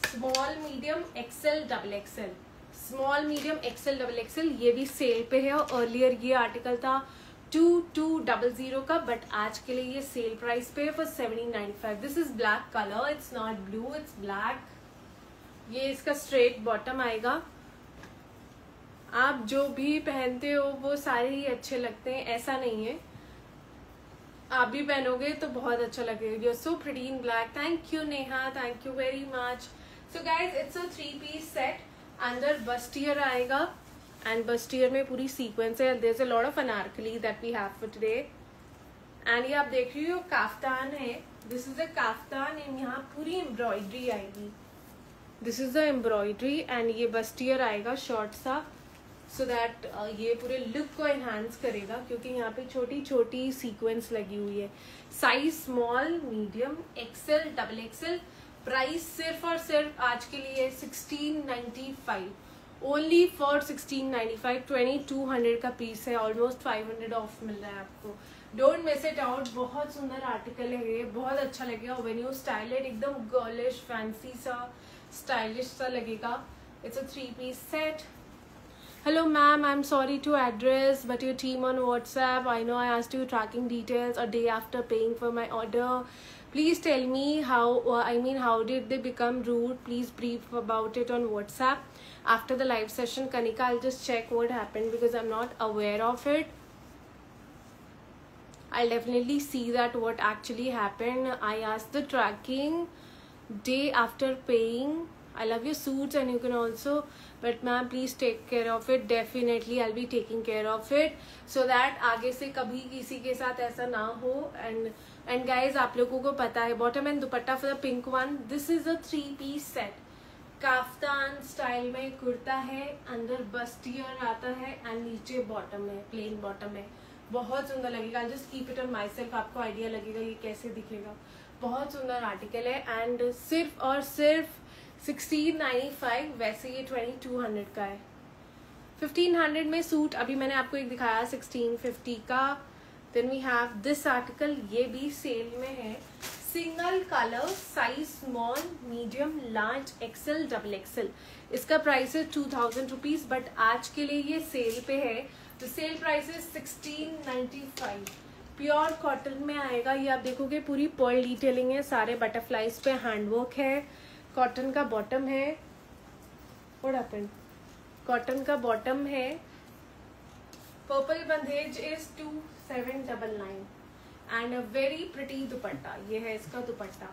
A: Small medium XL double XL. Small medium XL double XL. ये भी सेल पे है. अर्लियर ये आर्टिकल था 2200 का, बट आज के लिए ये सेल प्राइस पे है for 1795. This is black colour. It's not blue, it's black. ये इसका स्ट्रेट बॉटम आएगा. आप जो भी पहनते हो वो सारे ही अच्छे लगते हैं, ऐसा नहीं है. आप भी पहनोगे तो बहुत अच्छा लगेगा. You are so pretty in black. Thank you Neha, thank you very much. So guys it's a 3-piece set. अंदर बस्टियर आएगा एंड बस्टियर में पूरी सीक्वेंस है. There is a lot of anarkali that we have for today. And ये आप देख रही हो काफ्तान है. This is a kaftan and यहाँ पूरी एम्ब्रॉयडरी आएगी. This is the embroidery and ये बस्टियर आएगा शॉर्ट सा, सो दैट ये पूरे लुक को एनहांस करेगा, क्योंकि यहाँ पे छोटी छोटी सीक्वेंस लगी हुई है. Size small medium XL double XL. Price सिर्फ और सिर्फ आज के लिए 1695. Only for 1695. 2200 का पीस है. ऑलमोस्ट 500 ऑफ मिल रहा है आपको. Don't miss it out. बहुत सुंदर आर्टिकल है ये. बहुत अच्छा लगेगा व्हेन यू स्टाइल इट. एकदम गर्लिश फैंसी सा स्टाइलिश सा लगेगा. It's a 3-piece set. Hello ma'am, I'm sorry to address but your team on WhatsApp. I know I asked you tracking details a day after paying for my order. Please tell me how did they become rude? Please brief about it on WhatsApp. After the live session, Kanika, I'll just check what happened because I'm not aware of it. I'll definitely see that what actually happened. I asked the tracking day after paying. I love your suits and you can also, but ma'am please take care of it. Definitely I'll be taking care of it so that आगे से कभी किसी के साथ ऐसा ना हो. And guys, आप लोगों को पता है bottom and dupatta for the pink one. This is a 3-piece set. Kaftan style में कुर्ता है, अंदर बस्टियर आता है एंड नीचे बॉटम है, प्लेन बॉटम है. बहुत सुंदर लगेगा. Just keep it on my self. आपको आइडिया लगेगा ये कैसे दिखेगा. बहुत सुंदर आर्टिकल है एंड सिर्फ और सिर्फ 1695. वैसे ये 2200 का है. 1500 में सूट अभी मैंने आपको एक दिखाया 1650 का. Then we have this article. ये भी सेल में है. Single colour, size small, medium, large, XL, double XL. इसका प्राइस है 2000 रुपीज बट आज के लिए ये सेल पे है. तो सेल प्राइस है 1695. प्योर कॉटन में आएगा. ये आप देखोगे पूरी पर्ल डिटेलिंग है. सारे बटरफ्लाइज पे हैंडवर्क है. कॉटन का बॉटम है. What happened? कॉटन का बॉटम है. Purple bandhej is 2799 and a very pretty dupatta. ये है इसका दुपट्टा.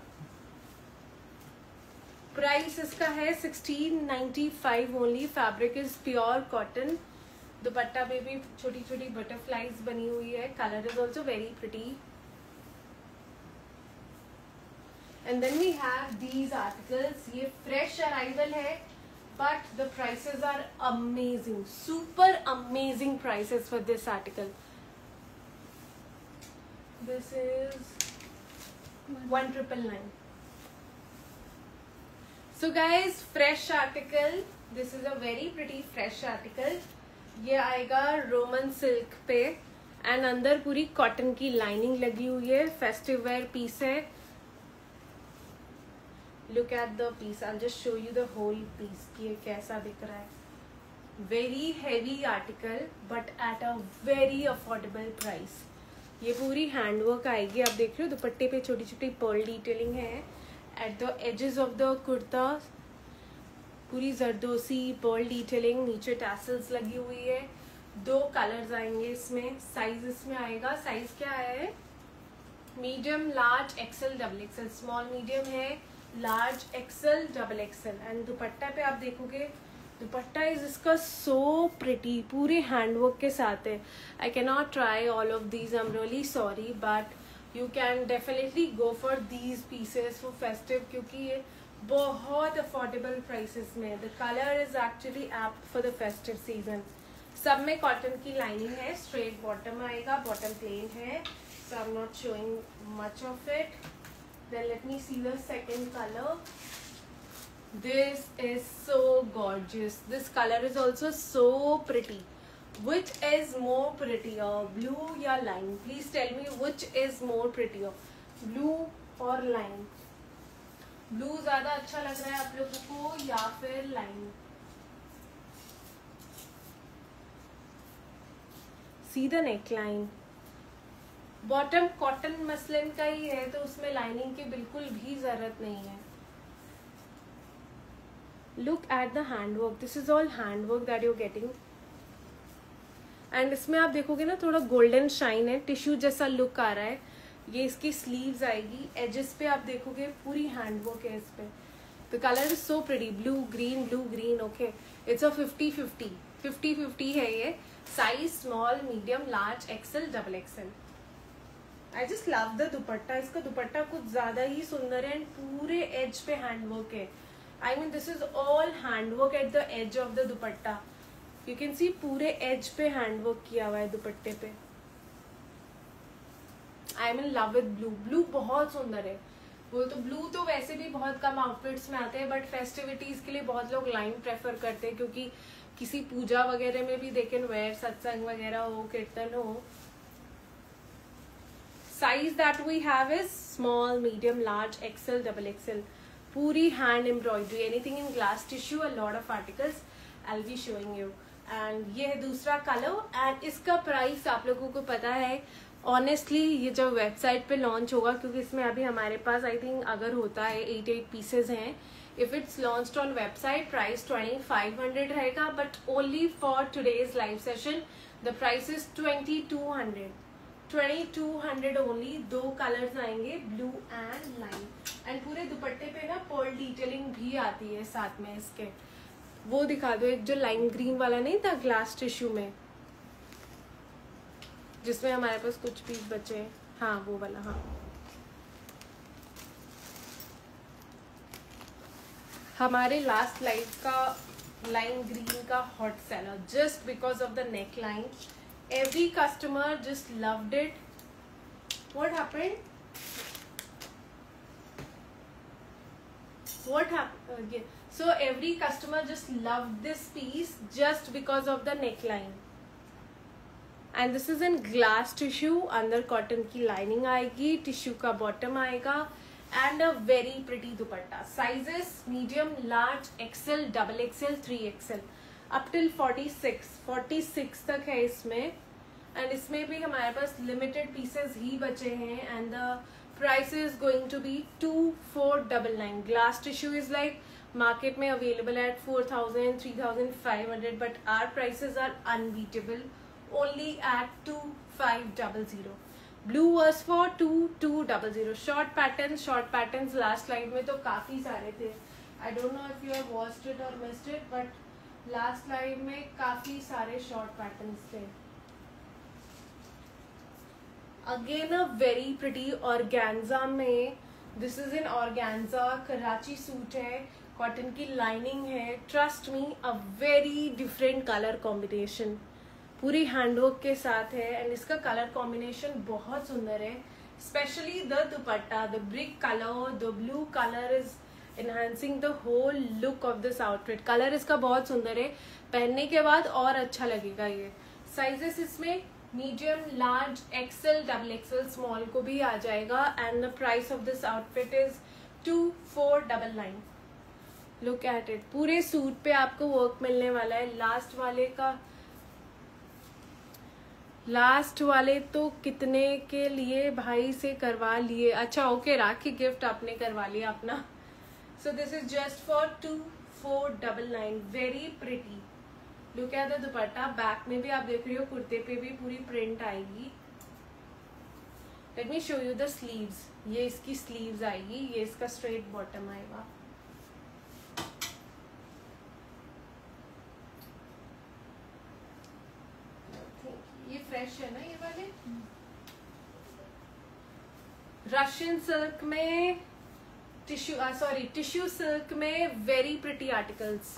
A: प्राइस इसका है 1695 only. Fabric is pure cotton. Dupatta में भी छोटी छोटी बटरफ्लाइज बनी हुई है. Colour is also very pretty. And then we have these articles. ये फ्रेश अराइवल है but the prices are amazing. Super amazing prices for this article. This is 1999. So guys, fresh article. This is a very pretty fresh article. ये आएगा Roman silk पे and अंदर पूरी cotton की lining लगी हुई है. फेस्टिव वेयर पीस है. Look at the piece. I just show you the whole piece कि ये कैसा दिख रहा है. Very heavy article but at a very affordable price. ये पूरी हैंडवर्क आएगी. आप देख रहे हो दुपट्टे पे छोटी छोटी पर्ल डिटेलिंग है. At the edges of the kurta पूरी जरदोसी पर्ल डिटेलिंग. नीचे टैसल्स लगी हुई है. 2 कलर्स आएंगे इसमें. साइज इसमें आएगा. साइज क्या है? Medium, large, XL, double XL. Small medium है, large, XL, double XL. And dupatta पे आप देखोगे दुपट्टा इज इसका सो प्रिटी. पूरे हैंडवर्क के साथ है. I can not try all of these. I am really sorry but you can definitely go for these pieces for festive क्योंकि ये बहुत अफोर्डेबल प्राइसेस में है. The colour is actually apt for the festive season. सब में cotton की lining है. Straight bottom आएगा. बॉटम प्लेन है. So I am not showing much of it. Then let me see the second colour. This is so gorgeous. This color is also so pretty. Which is more prettier, blue या lime? Please tell me which is more prettier, blue or lime? Blue ज़्यादा अच्छा लग रहा है आप लोगों को या फिर lime? See the neckline. Bottom cotton muslin का ही है तो उसमें lining की बिल्कुल भी ज़रूरत नहीं है. Look at the handwork. This is all handwork that you're getting. And इसमें आप देखोगे ना थोड़ा गोल्डन शाइन है. टिश्यू जैसा लुक आ रहा है. ये इसकी स्लीव्स आएगी. एजेस पे आप देखोगे पूरी हैंडवर्क है इस पे. The color is so pretty. Blue green. Okay. It's a 50-50. 50-50 है ये. Size small, medium, large, XL, double XL. I just love the दुपट्टा. इसका दुपट्टा कुछ ज्यादा ही सुंदर है. पूरे एज पे हैंडवर्क है. I mean this is all handwork at the edge of the dupatta. You can see पूरे edge पे handwork किया हुआ है दुपट्टे पे. I am in love with blue. Blue बहुत सुंदर है. वो तो blue तो वैसे भी बहुत कम आउटफिट्स में आते हैं बट फेस्टिविटीज के लिए बहुत लोग लाइन प्रेफर करते हैं क्योंकि किसी पूजा वगैरह में भी दे कैन वेयर. सत्संग वगैरह हो, कीर्तन हो. Size that we have is small, medium, large, XL, double XL. पूरी hand embroidery. Anything in glass tissue. A lot of articles I'll be showing you. And ये है दूसरा कलर एंड इसका प्राइस आप लोगों को पता है ऑनेस्टली ये जब वेबसाइट पे लॉन्च होगा, क्योंकि इसमें अभी हमारे पास आई थिंक अगर होता है 8 पीसेज हैं, if it's launched on website price 2500 रहेगा, but only for today's live session the price is 2200 only. 2 colours आएंगे, ब्लू एंड लाइन, एंड पूरे दुपट्टे पे ना पर्ल डिटेलिंग भी आती है साथ में इसके। वो दिखा दो, एक जो लाइन ग्रीन वाला नहीं था ग्लास टिश्यू में, जिसमें हमारे पास कुछ पीस बचे हैं, हाँ वो वाला। हाँ हमारे लास्ट लाइव का लाइन ग्रीन का hot seller, just because of the neck line, every customer just loved it. What happened? So every customer just loved this piece just because of the neckline. And this is in glass tissue, अंदर cotton की lining आएगी, tissue का bottom आएगा and a very pretty dupatta. Sizes medium, large, XL, double XL, 3XL up till 46 तक है इसमें। And इसमें भी हमारे पास लिमिटेड पीसेस ही बचे हैं and the price is going to be 2499। Glass tissue is like market में available at 4000, 3500, but our prices are unbeatable only at 2500. Blue was for 2200. short patterns last line में तो काफी सारे थे। I don't know if you have watched it or missed it, but last line में काफी सारे short patterns थे। Again a very pretty organza में, this is in organza, Karachi suit है, कॉटन की लाइनिंग है, trust me a very different colour combination, पूरी handwork के साथ है एंड इसका कलर कॉम्बिनेशन बहुत सुंदर है, specially the dupatta, the brick colour, the blue colour is enhancing the whole look of this outfit. Colour इसका बहुत सुंदर है, पहनने के बाद और अच्छा लगेगा ये। साइजेस इसमें medium, large, XL, double XL, small को भी आ जाएगा and the price of this outfit is 2499। Look at it, पूरे सूट पे आपको वर्क मिलने वाला है। लास्ट वाले तो कितने के लिए भाई से करवा लिए? अच्छा ओके, राखी गिफ्ट आपने करवा लिया अपना। सो this is just for 2499, very pretty. Look at the dupatta, back में भी आप देख रही हो, कुर्ते पे भी पूरी प्रिंट आएगी। Late me show you the sleeves, ये इसकी स्लीव्स आएगी, ये इसका स्ट्रेट बॉटम आएगा। ये फ्रेश है ना ये वाले? रशियन सिल्क में टिश्यू सिल्क में वेरी प्रिटी आर्टिकल्स।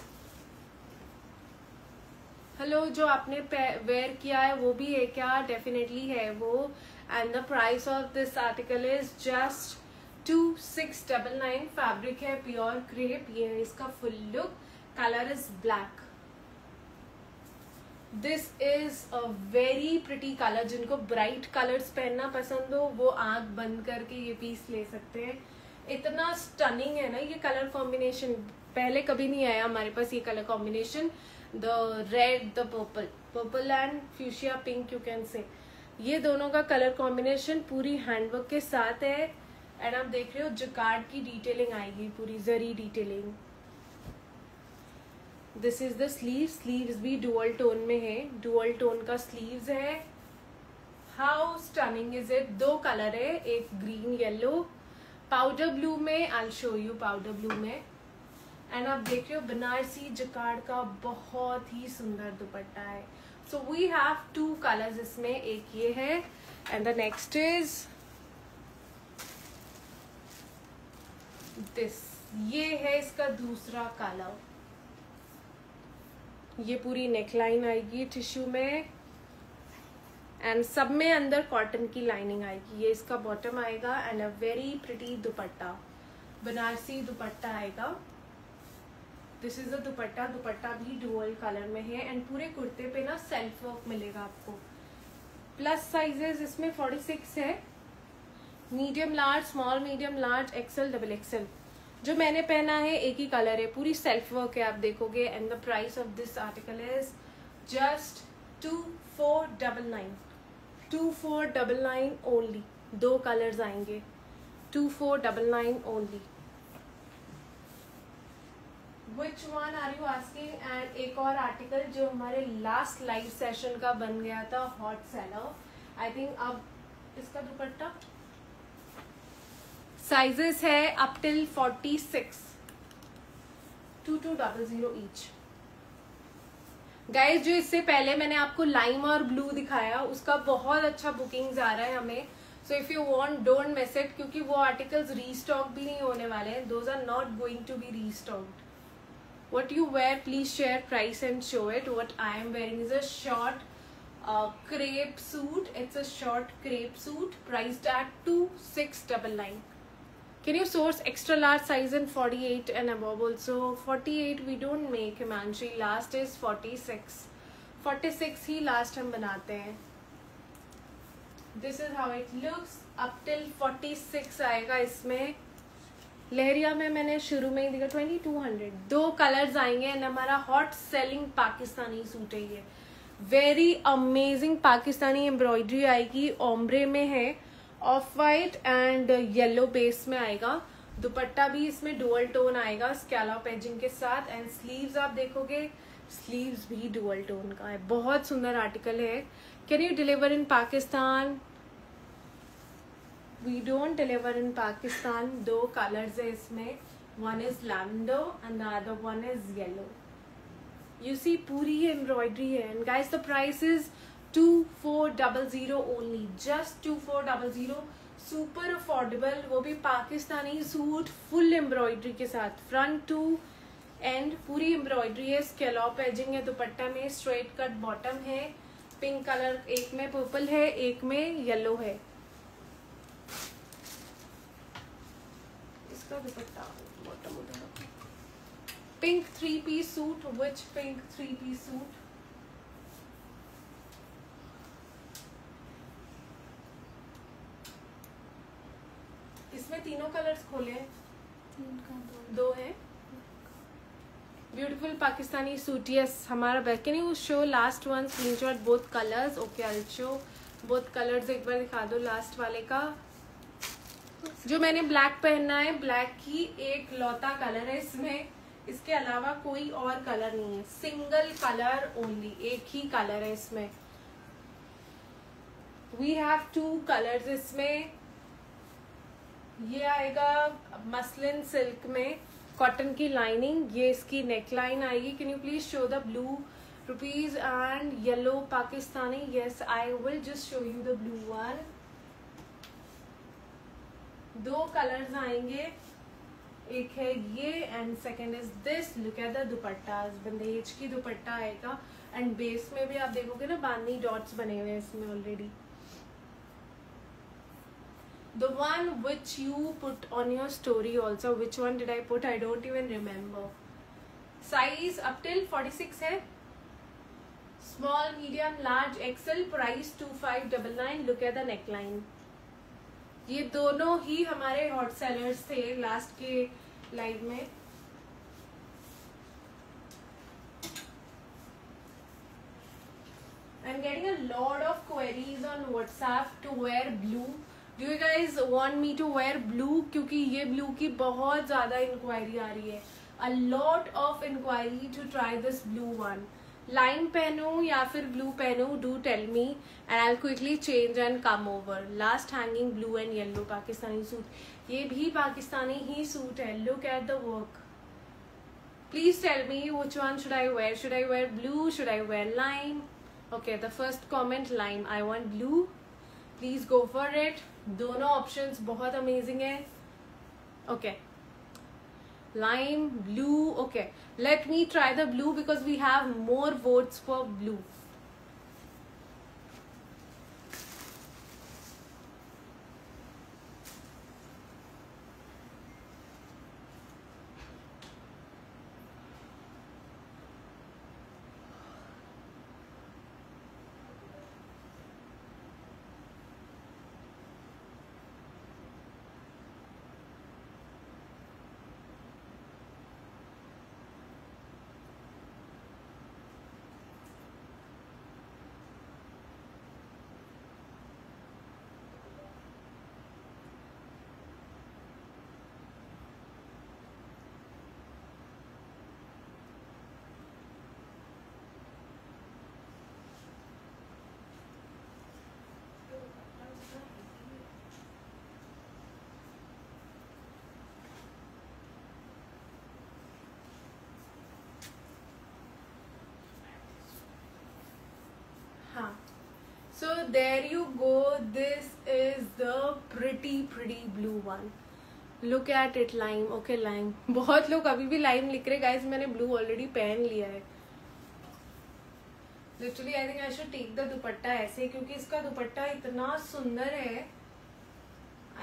A: हेलो, जो आपने वेयर किया है वो भी है क्या? डेफिनेटली है वो। And the price of this article is just 2699। Fabric है प्योर क्रेप, ये है इसका full look, colour is black. This is a very pretty colour, जिनको ब्राइट कलर्स पहनना पसंद हो वो आंख बंद करके ये पीस ले सकते हैं। इतना स्टनिंग है ना ये कलर कॉम्बिनेशन, पहले कभी नहीं आया हमारे पास ये colour combination. The red, the purple and fuchsia pink, you can से, ये दोनों का कलर कॉम्बिनेशन पूरी हैंडवर्क के साथ है। एंड आप देख रहे हो जकार्ड की डिटेलिंग आएगी, पूरी zari detailing. This is the sleeves भी डुअल टोन में है, डुअल टोन का स्लीव्स है। How stunning is it! 2 colour है, एक ग्रीन येलो, पाउडर ब्लू में, I show you powder blue में। एंड आप देख रहे हो बनारसी जकार्ड का बहुत ही सुंदर दुपट्टा है। सो वी हैव 2 कलर्स इसमें, एक ये है and the next is this, ये है इसका दूसरा कलर। ये पूरी नेकलाइन आएगी टिश्यू में एंड सब में अंदर कॉटन की लाइनिंग आएगी। ये इसका बॉटम आएगा and a very pretty dupatta, Banarasi dupatta आएगा। This is the dupatta, dupatta भी डुअल कलर में है एंड पूरे कुर्ते पे ना सेल्फ वर्क मिलेगा आपको। प्लस साइजेस इसमें 46 है, medium large, small, medium large, XL, double XL. जो मैंने पहना है एक ही कलर है, पूरी सेल्फ वर्क है आप देखोगे। And the price of this article is just 2499, 2499 only. 2 colours आएंगे, 2499 only. Which one are you asking? And एक और आर्टिकल जो हमारे लास्ट लाइव सेशन का बन गया था, हॉट सेलर. आई थिंक अब इसका दुपट्टा साइजेस है अप टिल 46, 2200 ईच. गाइज जो इससे पहले मैंने आपको लाइम और ब्लू दिखाया, उसका बहुत अच्छा बुकिंग्स आ रहा है हमें. So if you want don't miss it, क्योंकि वो आर्टिकल्स रीस्टॉक भी नहीं होने वाले हैं. Those are not going to be restocked. What you wear, please share price and show it. What I am wearing is a short crepe suit. It's a short crepe suit priced at 2699. Can you source extra large size in 48 and above also? 48 we don't make, Himanshi. Last is 46. 46 he last हम बनाते हैं. This is how it looks. Up till 46 आएगा इसमें. लहरिया में मैंने शुरू में ही दिखा 2200. 2 कलर्स आएंगे एंड हमारा हॉट सेलिंग पाकिस्तानी सूट है ये. वेरी अमेजिंग पाकिस्तानी एम्ब्रॉयडरी आएगी. ओम्ब्रे में है, of white and yellow base में आएगा. दुपट्टा भी इसमें डुअल टोन आएगा स्कैलॉप एजिंग के साथ. एंड स्लीव्स आप देखोगे, स्लीव्स भी डुअल टोन का है. बहुत सुंदर आर्टिकल है. Can you deliver in Pakistan? We don't deliver in Pakistan. 2 colors है इसमें. One is lavender and the other one is yellow. You see पूरी embroidery है. And guys, the price is 2400 only. Just 2400. Super affordable. वो भी Pakistani suit full embroidery के साथ. Front to end पूरी embroidery है. स्कैलॉप एजिंग है दुपट्टा में. स्ट्रेट कट बॉटम है. पिंक कलर एक में पर्पल है, एक में येलो है. दुपट्टा बॉटम उधर. Pink 3-piece suit. Which pink 3-piece suit? इसमें तीनों कलर्स खोले हैं. 2 है. Beautiful Pakistani suit. यस, हमारा back. Can you show last one screenshot both colours? Okay, I will show both colours. एक बार दिखा दो लास्ट वाले का. जो मैंने ब्लैक पहनना है, ब्लैक ही एक लौता कलर है इसमें. इसके अलावा कोई और कलर नहीं है. Single colour only. एक ही कलर है इसमें. वी हैव 2 कलर्स इसमें. ये आएगा मसलिन सिल्क में, कॉटन की लाइनिंग. ये इसकी नेक लाइन आएगी. Can you please show the blue rupees and yellow Pakistani? Yes, I will just show you the blue one. 2 colours आएंगे. एक है ये and second is this. Look at the dupatta. Bandhej की दुपट्टा आएगा. एंड बेस में भी आप देखोगे ना, बांदनी डॉट्स बने हुए हैं इसमें already. The one which you put on your story also. Which one did I put? I don't even remember. Size up till 46 है. Small, medium, large, XL. Price 2599. Look at the neckline. ये दोनों ही हमारे hot sellers थे last के live में. I'm getting a lot of queries on WhatsApp to wear blue. Do you guys want me to wear blue? क्योंकि ये blue की बहुत ज़्यादा इंक्वायरी आ रही है. A lot of inquiry to try this blue one. Lime पहनूं या फिर ब्लू पहनूं? Do tell me and I will quickly change and come over. Last hanging blue and yellow Pakistani suit. ये भी पाकिस्तानी ही सूट है. Look at the work. Please tell me which one should I wear. Should I wear blue? Should I wear lime? Okay, the first comment lime. I want blue. Please go for it. दोनों options बहुत amazing है. Okay, lime, blue. Okay, let me try the blue because we have more votes for blue. हाँ, so there you go. This is the pretty blue one. Look at it, lime. Okay, lime. बहुत लोग अभी भी lime लिख रहे guys. मैंने blue already पहन लिया है. Literally, I think I should take the दुपट्टा ऐसे, क्योंकि इसका दुपट्टा इतना सुंदर है.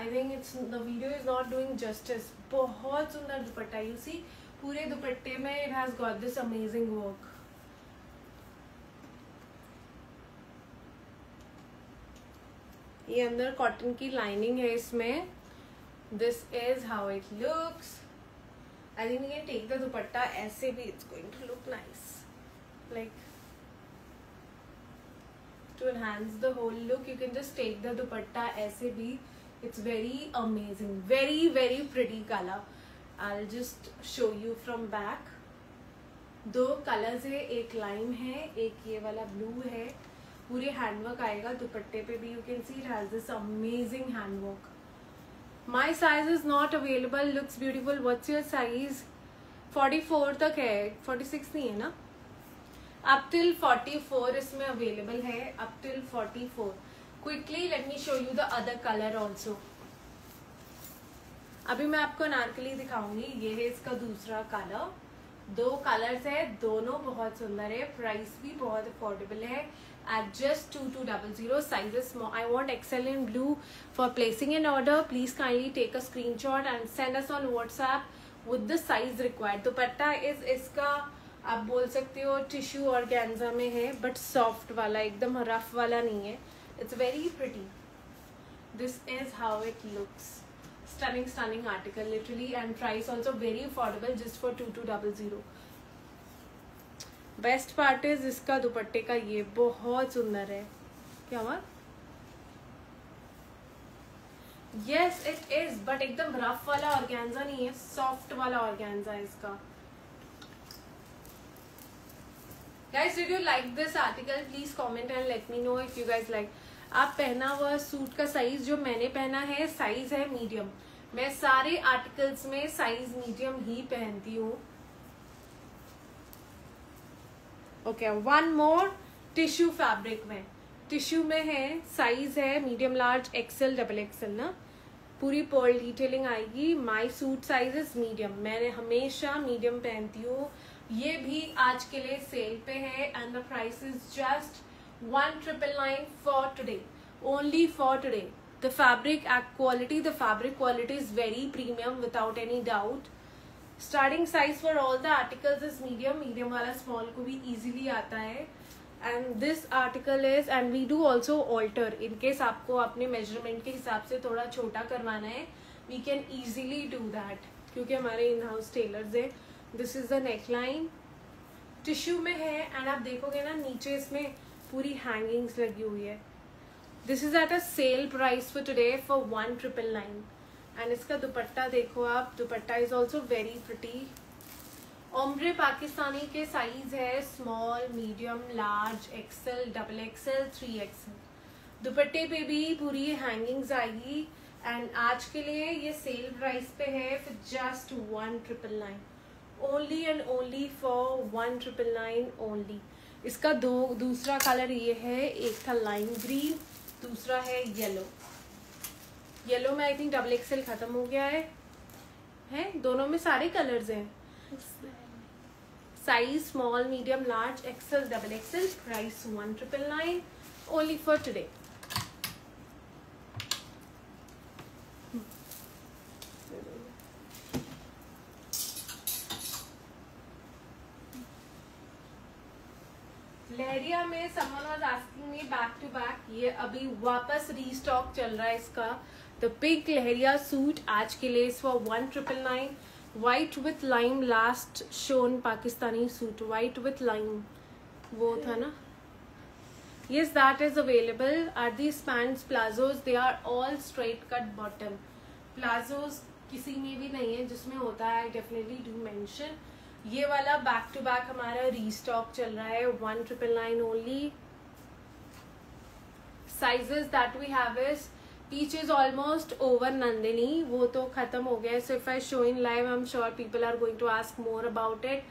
A: I think the video is not doing justice. बहुत सुंदर दुपट्टा. You see, पूरे दुपट्टे में it has got this amazing work. ये अंदर कॉटन की लाइनिंग है इसमें. This is how it looks. I think you can take the dupatta ऐसे भी. It's going to look nice, like to enhance the whole look. You can just take the dupatta ऐसे भी. It's very amazing, very very pretty colour. I will just show you from back. 2 colours है, एक lime है, एक ये वाला blue है. पूरे हैंडवर्क आएगा दुपट्टे पे भी. You can see it has this amazing handwork. My size is not available. Looks beautiful. What's your size? 44 तक है, 46 नहीं है ना. अप टिल 44 इसमें अवेलेबल है. Up till 44. Quickly let me show you the other colour also. अभी मैं आपको अनारकली दिखाऊंगी. ये है इसका दूसरा कलर. 2 कलर्स है, दोनों बहुत सुंदर है. प्राइस भी बहुत अफोर्डेबल है. At just 2200. Sizes small. I want XL in blue. For placing an order, please kindly take a screenshot and send us on WhatsApp with the size required. Dupatta is इसका आप बोल सकते हो tissue organza में है, but soft वाला, एकदम rough वाला नहीं है. It's very pretty. This is how it looks. Stunning article literally, and price also very affordable, just for 2200. Best part is इसका दुपट्टे का. ये बहुत सुंदर है. क्या हुआ? यस इट इज, बट एकदम रफ वाला ऑर्गेन्जा नहीं है, सॉफ्ट वाला ऑर्गेन्जा है इसका. Guys, did you like this article? Please comment and let me know if you guys like. आप पहना हुआ सूट का साइज जो मैंने पहना है, साइज है मीडियम. मैं सारे आर्टिकल्स में साइज मीडियम ही पहनती हूँ. Okay, one more. Tissue fabric में, टिश्यू में है, साइज है medium, large, XL, double XL ना. पूरी पर्ल डिटेलिंग आएगी. My suit size is medium. मैंने हमेशा मीडियम पहनती हूँ. ये भी आज के लिए सेल पे है and the price is just 1999 for today, only for today. The fabric quality, the fabric quality is very premium without any doubt. Starting size for all the articles is medium. Medium वाला small को भी easily आता है. And this article is, and we do also alter. In case आपको अपने measurement के हिसाब से थोड़ा छोटा करवाना है, we can easily do that, क्योंकि हमारे इन हाउस टेलर्स है. This is the neckline. Tissue में है एंड आप देखोगे ना नीचे इसमें पूरी हैंगिंग्स लगी हुई है. This is at a sale price for today for 1999. And इसका दुपट्टा देखो आप. Dupatta is also very pretty. Ombre Pakistani के साइज है small, medium, large, XL, double XL, 3XL. दुपट्टे पे भी पूरी हैंगिंग्स आएगी. एंड आज के लिए ये सेल प्राइस पे है for just 1999. Only and only for 1999 only. इसका दूसरा कलर ये है. एक था लाइम ग्रीन, दूसरा है येलो. येलो में आई थिंक डबल एक्सेल खत्म हो गया है. दोनों में सारे कलर्स हैं. Size small, medium, large, XL, double XL. Price 1999 only for today. Leheriya में someone was asking me back to back. ये अभी वापस रीस्टॉक चल रहा है इसका. द पिंक लहरिया सूट आज के लिए for 1999. White with lime, last shown Pakistani suit, white with lime वो था ना. Yes, that is available. Are these pants plazos? They are all straight cut bottom. Plazos किसी में भी नहीं है जिसमें होता है. I definitely do mention. ये वाला बैक टू बैक हमारा रीस्टॉक चल रहा है 1999 only. Sizes that we have is peach is almost over Nandini, वो तो खत्म हो गया है. So if I show in live I am sure people are going to ask more about it.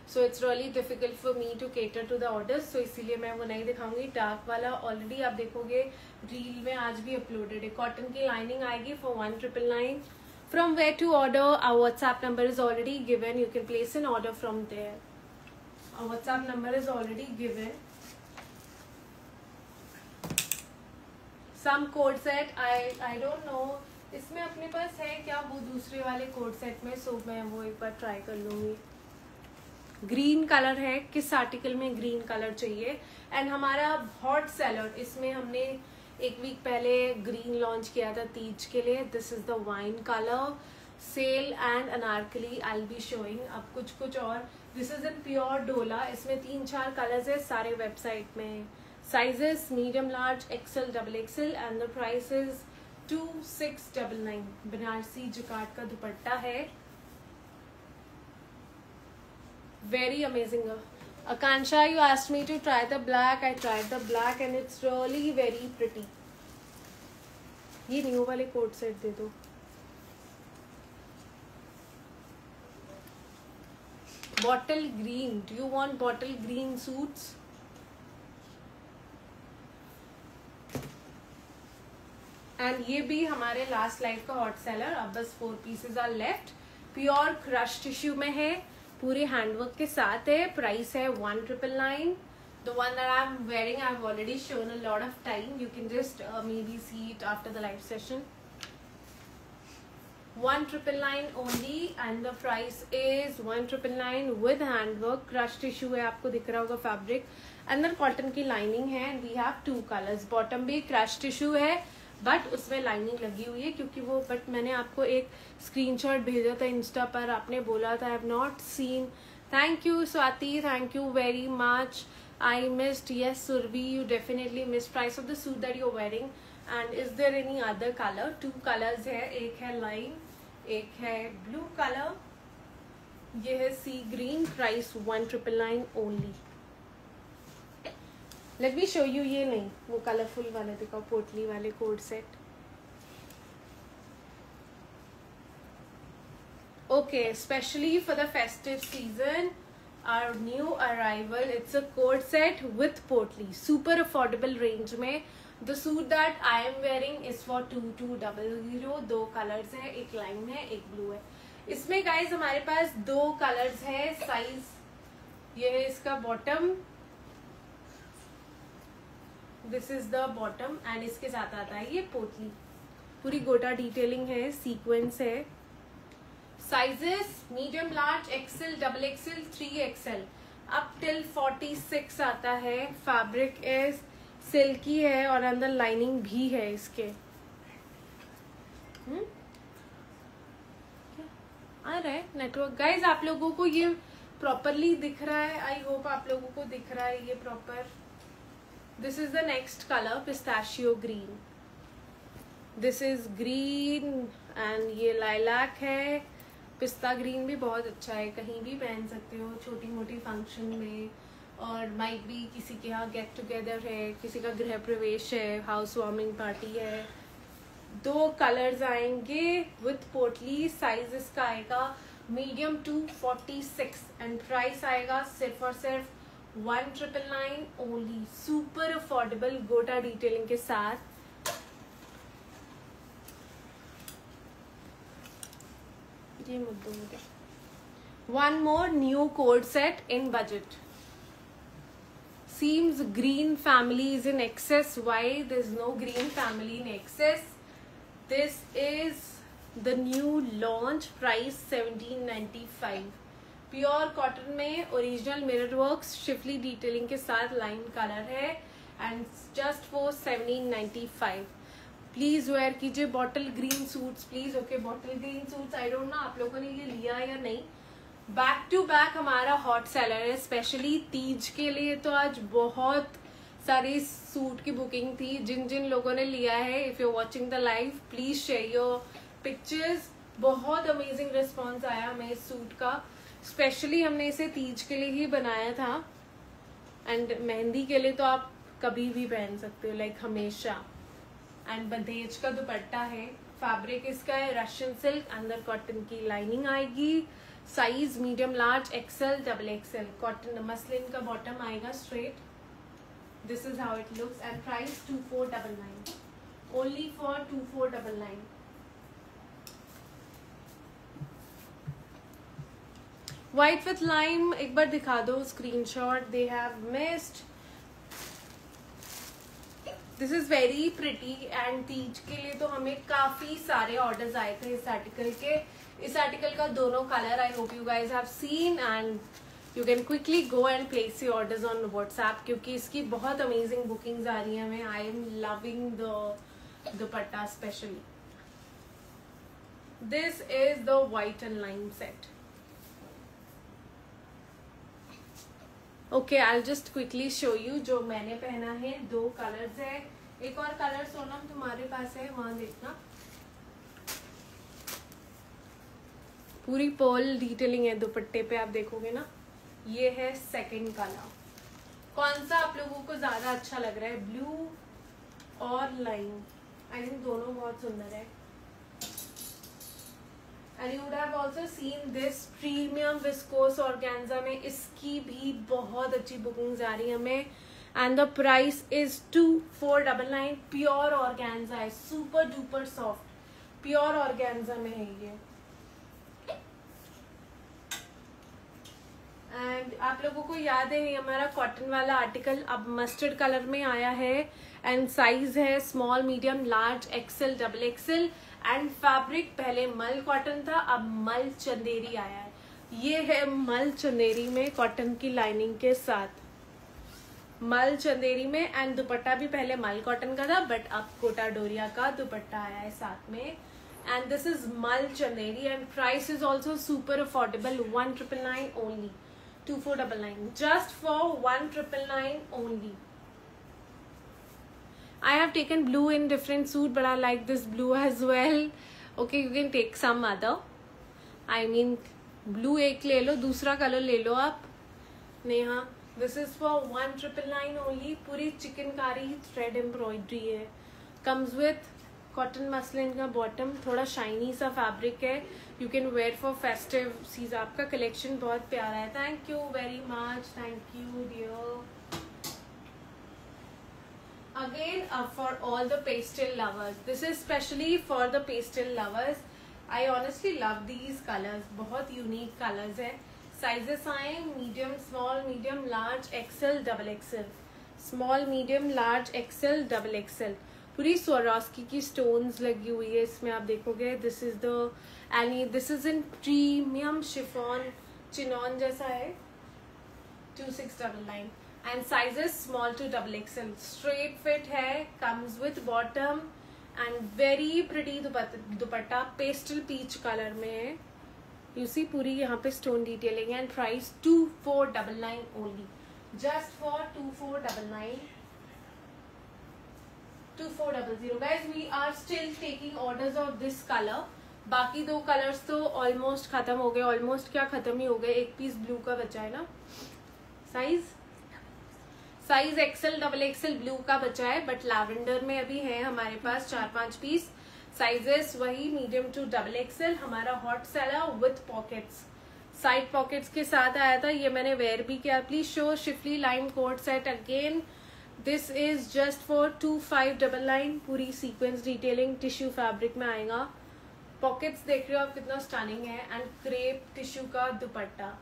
A: So it's really difficult for me to cater to the orders, so इसीलिए मैं वो नहीं दिखाऊंगी. डार्क वाला ऑलरेडी आप देखोगे reel में आज भी अपलोडेड है. कॉटन की लाइनिंग आएगी for 1999. From where to order, our WhatsApp number is already given. You can place an order from there. Our WhatsApp number is already given. Some code set, I don't know. इसमें अपने पास है क्या वो दूसरे वाले co-ord set में, सो मैं वो एक बार ट्राई कर लूंगी. ग्रीन कलर है, किस आर्टिकल में ग्रीन कलर चाहिए. एंड हमारा हॉट सेलर, इसमें हमने एक वीक पहले ग्रीन लॉन्च किया था तीज के लिए. This is the wine colour, sale and anarkali. I be showing अब कुछ और. दिस इज इन प्योर डोला. इसमें 3-4 कलर्स है, सारे वेबसाइट में. Sizes medium, large, XL, double XL and the price is 2699. Banarasi jacquard का दुपट्टा है. Very amazing. Akansha, you asked me to try the black. I tried the black and it's really very pretty. ये new वाले coat set दे दो. Bottle green. Do you want bottle green suits? And ये भी हमारे last life का hot seller. अब बस 4 pieces are left. Pure crush tissue में है, पूरे हैंडवर्क के साथ है. प्राइस है 1999. The one that I'm wearing I've already shown a lot of time. You can just maybe see it after the live session. 1999 only and the price is 1999 with handwork. Crush tissue है, आपको दिख रहा होगा fabric. अंदर cotton की lining है and we have 2 colors. Bottom भी crush tissue है बट उसमें लाइनिंग लगी हुई है क्योंकि वो, बट मैंने आपको एक स्क्रीनशॉट भेजा था इंस्टा पर, आपने बोला था I have not seen. Thank you Swati, thank you very much. I missed, yes Surabhi, you definitely miss. Price of the suit that you are wearing and is there any other colour. 2 colours है, एक है line, एक है blue colour. ये है sea green. Price 1999 only. Let me show you. ये नहीं, वो कलरफुल वाले दिखाओ, पोटली वाले co-ord set. Okay, specially for the festive season our new arrival. It's a co-ord set with potli, super affordable range में. The suit that I am wearing is for 2200. 2 colours है, एक line है, एक ब्लू है. इसमें गाइज हमारे पास 2 colours है. Size ये है इसका bottom, this is the bottom and इसके साथ आता है ये पोटली. पूरी गोटा डिटेलिंग है, सीक्वेंस है. Sizes medium, large, XL, double XL, 3XL up till 46 आता है. फैब्रिक इज सिल्की है और अंदर लाइनिंग भी है इसके. आ रहा है नेटवर्क गाइज? आप लोगों को ये प्रॉपरली दिख रहा है? आई होप आप लोगों को दिख रहा है ये proper. This is the next color, pistachio green. This is green and ये lilac है. पिस्ता ग्रीन भी बहुत अच्छा है, कहीं भी पहन सकते हो छोटी मोटी फंक्शन में. और माइट भी किसी के यहाँ गेट टुगेदर है, किसी का गृह प्रवेश है, हाउस वार्मिंग पार्टी है. 2 कलर्स आएंगे विथ पोटली. साइज इसका आएगा मीडियम टू 46 एंड प्राइस आएगा सिर्फ और सिर्फ 1999 ओनली. सुपर अफोर्डेबल गोटा डिटेलिंग के साथ. ये मुद्दों में 1 more new code set in budget. Seems green family is in excess. Why there's no green family in excess? This is the new launch. Price 1795. Pure cotton में original mirror work schiffli detailing के साथ lime colour है and just for 1795. Please wear कीजिए. Bottle green suits please. Okay, bottle green suits. I don't know आप लोगों ने ये लिया या नहीं. बैक टू बैक हमारा हॉट सेलर है स्पेशली तीज के लिए. तो आज बहुत सारी सूट की बुकिंग थी. जिन जिन लोगों ने लिया है, if you watching the live please share your pictures. बहुत अमेजिंग रिस्पॉन्स आया हमें इस सूट का. स्पेशली हमने इसे तीज के लिए ही बनाया था एंड मेहंदी के लिए तो आप कभी भी पहन सकते हो, लाइक हमेशा. एंड बंदेज का दुपट्टा है. फैब्रिक इसका है रशियन सिल्क. अंदर कॉटन की लाइनिंग आएगी. Size medium large XL double XL. Cotton muslin का बॉटम आएगा straight. This is how it looks and price 2499 only for 2499. White with lime एक बार दिखा दो screenshot. They have missed. This is very pretty and Teej के लिए तो हमें काफी सारे ऑर्डर्स आए थे इस आर्टिकल के. इस आर्टिकल का दोनों colour I hope you guys have scene and you can quickly go and place your orders on WhatsApp क्योंकि इसकी बहुत अमेजिंग बुकिंग्स आ रही हैं हमें. I am loving the dupatta specially. This is the white and lime set. Okay I just quickly show you जो मैंने पहना है. 2 कलर्स है. एक और कलर सोनम तुम्हारे पास है वहां देखना. पूरी पर्ल डिटेलिंग है दुपट्टे पे आप देखोगे ना. ये है सेकंड कलर. कौन सा आप लोगों को ज्यादा अच्छा लग रहा है ब्लू और लाइम? आई थिंक दोनों बहुत सुंदर है. And you would have also seen this premium viscose organza में इसकी भी बहुत अच्छी बुकिंग्स आ रही है हमें. And the price is 2499. Pure organza है. Super duper soft pure organza में है ये. एंड आप लोगों को याद है हमारा कॉटन वाला आर्टिकल अब मस्टर्ड कलर में आया है. एंड साइज है small medium large XL double XL. And fabric पहले मल कॉटन था अब मल चंदेरी आया है. ये है मल चंदेरी में कॉटन की लाइनिंग के साथ मल चंदेरी में. एंड दुपट्टा भी पहले मल कॉटन का था बट अब कोटा डोरिया का दुपट्टा आया है साथ में. एंड दिस इज मल Chanderi and price is also super affordable. 1999 only. 2499 just for 1999 only. I have taken blue in different suit but I like this blue as well. Okay, you can take some other. I mean blue एक ले लो दूसरा colour ले लो आप. Neha this is for 1999 only. पूरी chikankari thread embroidery है. comes with cotton muslin का bottom. थोड़ा shiny सा फैब्रिक है. You can wear for festive season. आपका कलेक्शन बहुत प्यारा है. Thank you very much. Thank you dear. Again for all the pastel lovers. This is specially for the pastel lovers. I honestly love these colors. बहुत unique colors है. Sizes आए medium, small, medium, large, XL, double XL. Small, medium, large, XL, double XL. पूरी Swarovski की stones लगी हुई है इसमें आप देखोगे. This is the and this is in premium chiffon chinon जैसा है. 2699. And sizes small to double XL. Straight fit है. Comes with bottom and very pretty dupatta pastel peach color में है. You see पूरी यहाँ पे stone detailing and price 2499 only. Just for 2499. 2400 guys. We are still taking orders of this color. बाकी 2 colours तो almost खत्म हो गए. ऑलमोस्ट क्या खत्म ही हो गए. एक पीस ब्लू का बचा है ना. Size XL double XL blue का बचा है बट लैवेंडर में अभी है हमारे पास 4-5 पीस. साइजेस वही मीडियम टू डबल एक्सेल. हमारा hot seller with pockets. Side pockets के साथ आया था. ये मैंने वेयर भी किया. Please show schiffli line coat set again. This is just for 2599. पूरी सीक्वेंस डिटेलिंग टिश्यू फैब्रिक में आएगा. पॉकेट्स देख रहे हो आप कितना स्टनिंग है. एंड क्रेप टिश्यू का दुपट्टा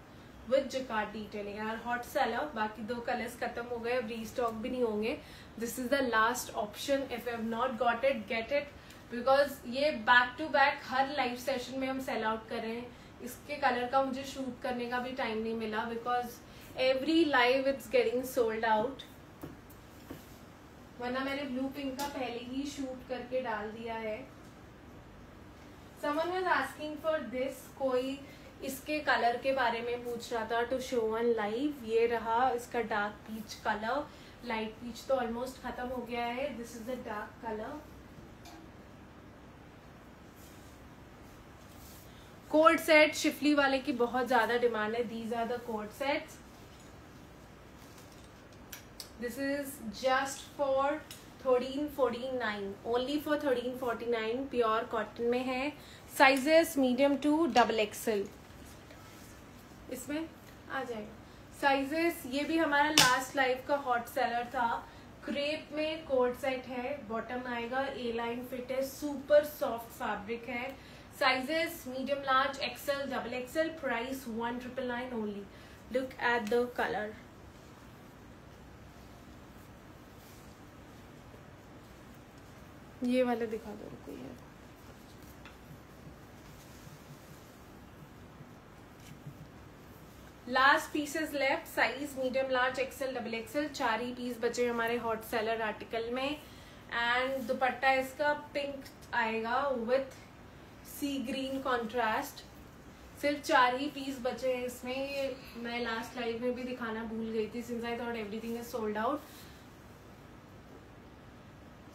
A: विद जकार्ड डिटेलिंग. और हॉट सेलर. बाकी 2 कलर्स खत्म हो गए. अब रीस्टॉक भी नहीं होंगे. This is the last option. If you have not got it get it because ये बैक टू बैक हर लाइव सेशन में हम सेल आउट कर रहे हैं. इसके कलर का मुझे शूट करने का भी टाइम नहीं मिला because every live it's getting sold out. वरना मैंने ब्लू पिंक का पहले ही शूट करके डाल दिया है. Someone was asking for this. कोई इसके कलर के बारे में पूछ रहा था टू शो ऑन लाइव. ये रहा इसका dark peach colour. Light peach तो ऑलमोस्ट खत्म हो गया है. This is the dark colour. Coord set schiffli वाले की बहुत ज्यादा डिमांड है. These are the coord sets. This is just for 1349. Only for 1349. Pure cotton में है. Sizes medium to double XL. इसमें आ जाएगा। साइजेस, ये भी हमारा लास्ट लाइव का हॉट सेलर था। क्रेप में कोट सेट है, बॉटम आएगा, ए लाइन फिट है, सुपर सॉफ्ट फैब्रिक है। Sizes medium, large, XL, double XL. Price 1999 only. Look at the colour. ये वाले दिखा दो, रुको। ये last pieces left. Size medium, large, XL, double XL. 4 ही पीस बचे हमारे हॉट सेलर आर्टिकल में। एंड दुपट्टा इसका पिंक आएगा विथ सी ग्रीन कॉन्ट्रास्ट। सिर्फ 4 ही पीस बचे हैं इसमें। ये मैं लास्ट लाइव में भी दिखाना भूल गई थी, since I thought everything is sold out.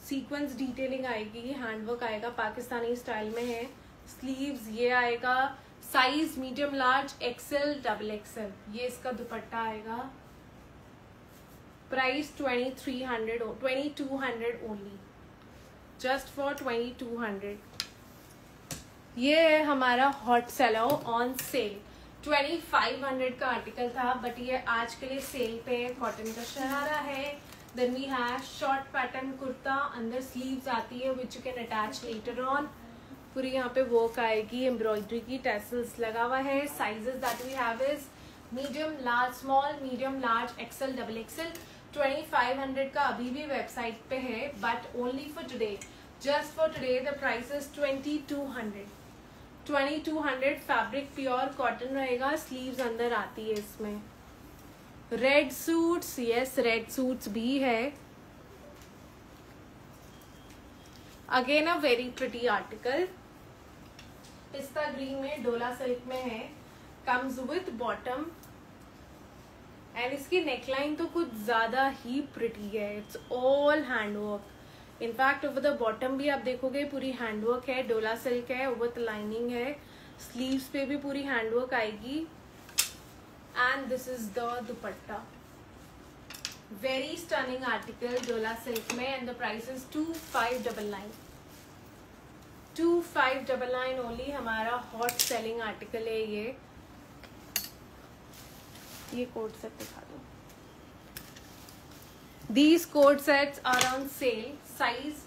A: Sequence detailing आएगी, हैंडवर्क आएगा, पाकिस्तानी स्टाइल में है। स्लीव्स ये आएगा। Size medium, large, XL, double XL. ये इसका दुपट्टा आएगा। Price 2200 only, just for 2200। ये है हमारा हॉट सेलर ऑन सेल। 2500 का आर्टिकल था, बट ये आज के लिए सेल पे है। कॉटन का शरारा है। Then we have short pattern kurta, अंदर स्लीव्स आती है which you can attach later on. पूरी यहाँ पे वर्क आएगी, एम्ब्रॉयडरी की, टैसल्स लगा हुआ है। Sizes that we have is medium, large, small, medium, large, XL, double XL. 2500 का अभी भी वेबसाइट पे है, but only for today, just for today the price is 2200। 2200। Fabric pure cotton रहेगा, स्लीव्स अंदर आती है इसमें। Red suits, yes red suits भी है। Again a very pretty article. Pista green में, डोला सिल्क में है। कम्स विथ बॉटम एंड इसकी नेकलाइन तो कुछ ज्यादा ही प्रिटी है। It's all handwork. In fact over the bottom भी आप देखोगे पूरी हैंडवर्क है, डोला सिल्क है, विथ लाइनिंग है। स्लीव्स पे भी पूरी हैंडवर्क आएगी। And this is the dupatta. Very stunning article, डोला सिल्क में। And the price is 2599। 2599 only. हमारा हॉट सेलिंग आर्टिकल है ये। कोट सेट दिखा दो। These coat sets are on sale. Size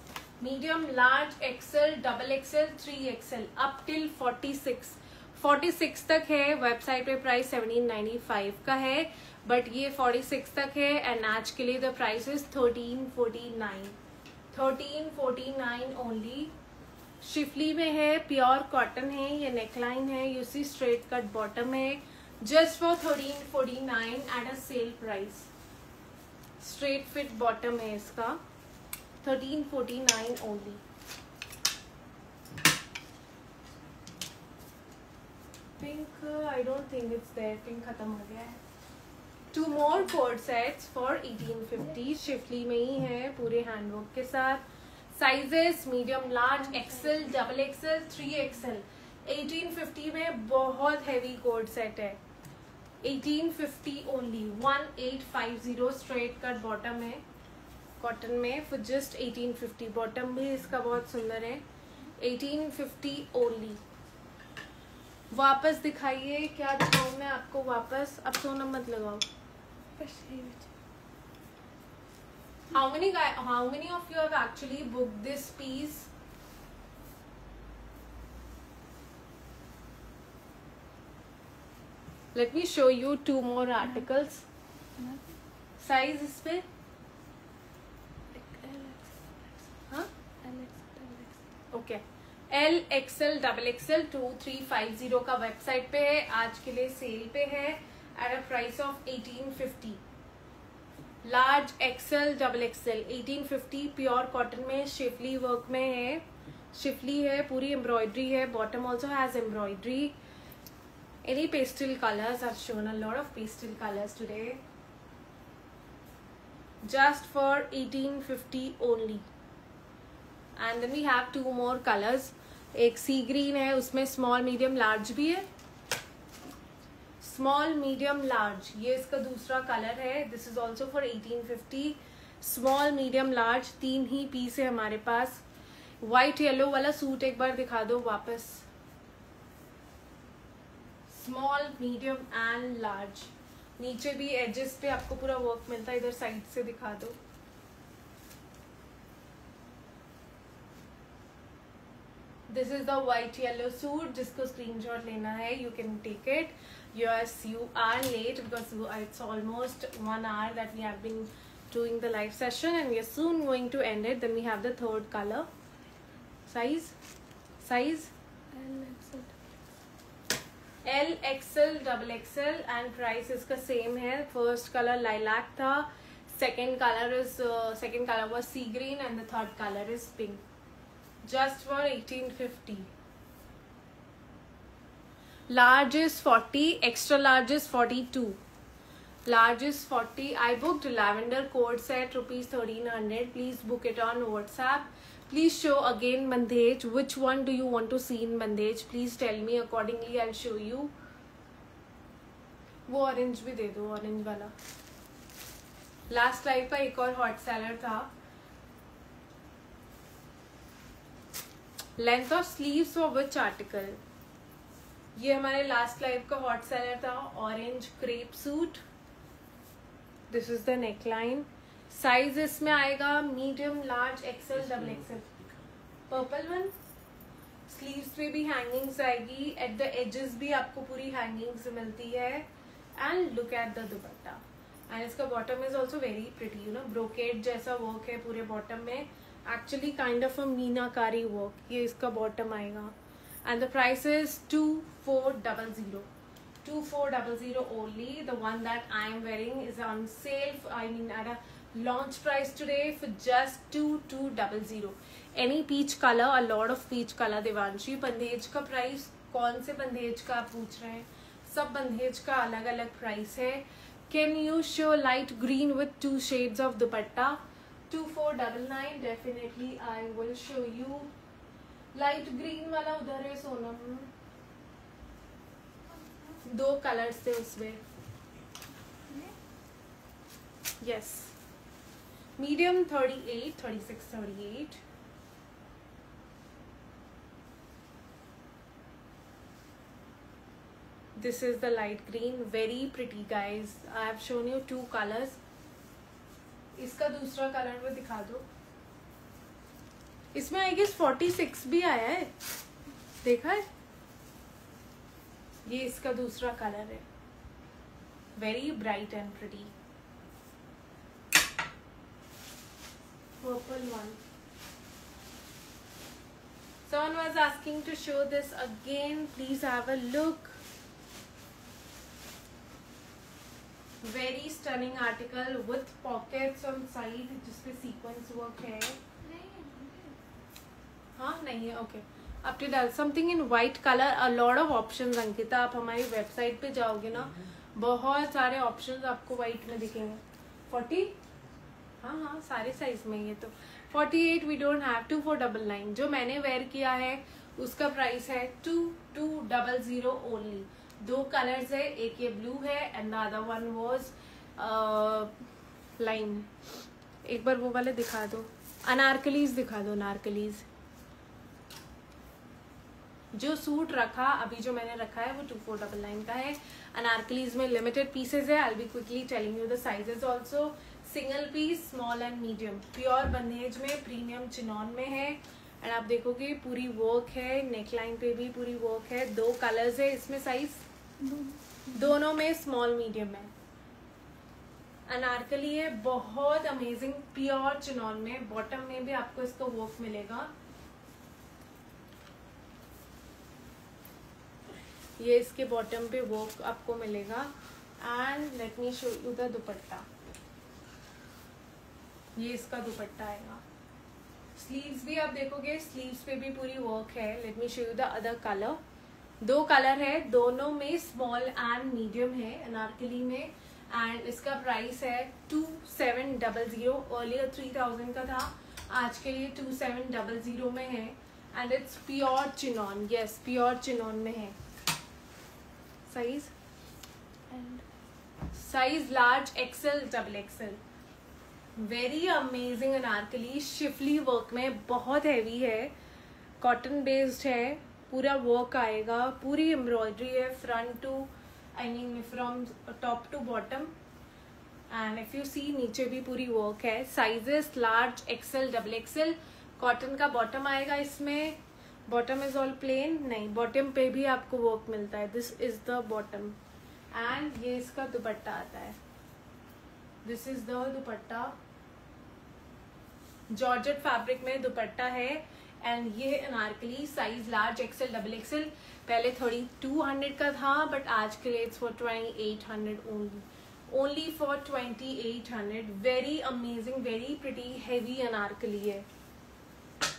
A: medium, large, XL, double XL, 3XL up till 46. 46 तक है। Website पे प्राइस 1795 का है, बट ये 46 तक है। एंड आज के लिए the price is 1349। 1349 only. Schiffli में है, प्योर कॉटन है, ये नेकलाइन है, यूसी स्ट्रेट कट बॉटम है। Just for 1349 at a sale price. Straight fit bottom है इसका। 1349 only. Pink I don't think it's there, pink खत्म हो गया है। 2 more coat sets for 1850। Schiffli में ही है, पूरे हैंडवर्क के साथ। Sizes medium, large, XL, double XL, 3XL। 1850 में बहुत हैवी कोट सेट है। 1850 ओनली। 1850। स्ट्रेट कट बॉटम है कॉटन में फॉर जस्ट 1850। बॉटम भी इसका बहुत सुंदर है। 1850 ओनली। वापस दिखाइए, क्या दिखाऊं मैं आपको वापस? अब सोना मत लगाओ। How many of you have actually booked this piece? Let me show you 2 more articles. Size इस पे? हाँ? Okay. L, XL, double XL 2350 का वेबसाइट पे है। आज के लिए सेल पे है at a price of 1850। Large, XL, double XL 1850। Pure cotton में, शिफली वर्क में है। शिफली है, पूरी एम्ब्रॉयडरी है। Bottom also has embroidery. Any pastel colours? I've shown a lot of pastel colors today. Just for 1850 only. And then we have 2 more colors. एक सी green है, उसमें small, medium, large भी है। स्मॉल, मीडियम, लार्ज, ये इसका दूसरा colour है। This is also for 1850। Small, medium, large 3 ही पीस है हमारे पास। व्हाइट येलो वाला सूट एक बार दिखा दो वापस। Small, medium and large. नीचे भी एजेस पे आपको पूरा वर्क मिलता है। इधर साइड से दिखा दो। This is the white yellow suit. जिसको स्क्रीनशॉट लेना है you can take it. Yes, you are late because it's almost 1 hour that we have been doing the live session and we are soon going to end it. Then we have the third color. Size L, XL, double XL and price इसका same है। First color lilac था, second color was sea green and the third color is pink. Just for 1850. Large is 40, extra large is 42. Large is 40. I booked lavender coat set rupees 1300. Please book it on WhatsApp. Please show again bandhej. Which one do you want to see in bandhej? Please tell me, accordingly I'll show you. वो orange भी दे दो, orange वाला। Last live का एक और hot seller था। Length of sleeves for which article? ये हमारे लास्ट लाइव का हॉट सेलर था, orange crepe suit. This is the neckline. Size इसमें आएगा medium, large, XL, double XL. Purple one. Sleeves पे भी हैंगिंग्स आएगी, एट द एजेस भी आपको पूरी हैंगिंग्स मिलती है। And look at the dupatta. And इसका bottom is also very pretty, you know, brocade जैसा वर्क है पूरे बॉटम में। Actually kind of a meenakari work. ये इसका बॉटम आएगा। And the price is 2400. 2400 only. The one that I am wearing is on sale. I mean at a launch price today for just 2200. Any peach color, a lot of peach color. Devanshi, बंधेज का price कौन से बंधेज का आप पूछ रहे हैं? सब बंधेज का अलग अलग प्राइस है। Can you show light green with 2 shades of dupatta? 2499. Definitely I will show you. Light green वाला उधर है सोनम। 2 कलर्स थे उसमें। Yes, medium 38, 36, 38। This is the light green, very pretty guys. I have shown you 2 colours. इसका दूसरा colour वो दिखा दो। इसमें आई गेस 46 भी आया है, देखा है? ये इसका दूसरा कलर है, very bright and pretty. Purple one. Someone was asking to show this again. Please have a look. Very stunning article with pockets on side जिसपे sequence work है। हाँ नहीं है, ओके। अब to dull something in white colour, a lot of options. अंकिता, आप हमारी website पे जाओगे ना, बहुत सारे ऑप्शंस आपको वाइट में दिखेंगे। 40, हाँ सारे साइज में। ये तो 48 वी डोंट हैव। 2499 जो मैंने वेयर किया है उसका प्राइस है 2200 ओनली। 2 कलर्स है, एक ये ब्लू है and the other one was line. एक बार वो वाले दिखा दो, अनारकलीज दिखा दो। अनारकलीज जो सूट रखा अभी, जो मैंने रखा है वो 2499 का है। अनारकलीज में लिमिटेड पीसेज है। I will be quickly telling you the sizes also. Single piece, small and medium. Pure bandhej में, प्रीमियम चिनॉन में है। एंड आप देखोगे पूरी वर्क है, नेकलाइन पे भी पूरी वर्क है। 2 कलर्स है इसमें, साइज दोनों में स्मॉल मीडियम है। अनारकली है, बहुत अमेजिंग, प्योर चिनॉन में। बॉटम में भी आपको इसका वर्क मिलेगा। ये इसके बॉटम पे वर्क आपको मिलेगा। And let me show you the दुपट्टा। ये इसका दुपट्टा आएगा। स्लीव्स भी आप देखोगे, स्लीव्स पे भी पूरी वर्क है। Late me show you the other colour. 2 colour है, दोनों में स्मॉल एंड मीडियम है अनारकली में। एंड इसका प्राइस है 2700। अर्लियर 3000 का था, आज के लिए 2700 में है। And it's pure chinon. Yes, pure chinon में है। Size large, XL, double XL. Very amazing anarkali, schiffli work में, बहुत हैवी है, कॉटन बेस्ड है। पूरा वर्क आएगा, पूरी एम्ब्रॉयडरी है front to I mean from top to bottom. And if you see नीचे भी पूरी वर्क है. Sizes large, XL, double XL. Cotton का बॉटम आएगा इसमें. बॉटम इज ऑल प्लेन नहीं, बॉटम पे भी आपको वर्क मिलता है. This is the bottom and ये इसका दुपट्टा आता है. This is the dupatta. Georgette fabric में दुपट्टा है. एंड ये anarkali size large, XL, double Excel. पहले 3200 का था बट आज के लिए it's for 2800 only for 2800. Very amazing, very pretty, heavy anarkali है.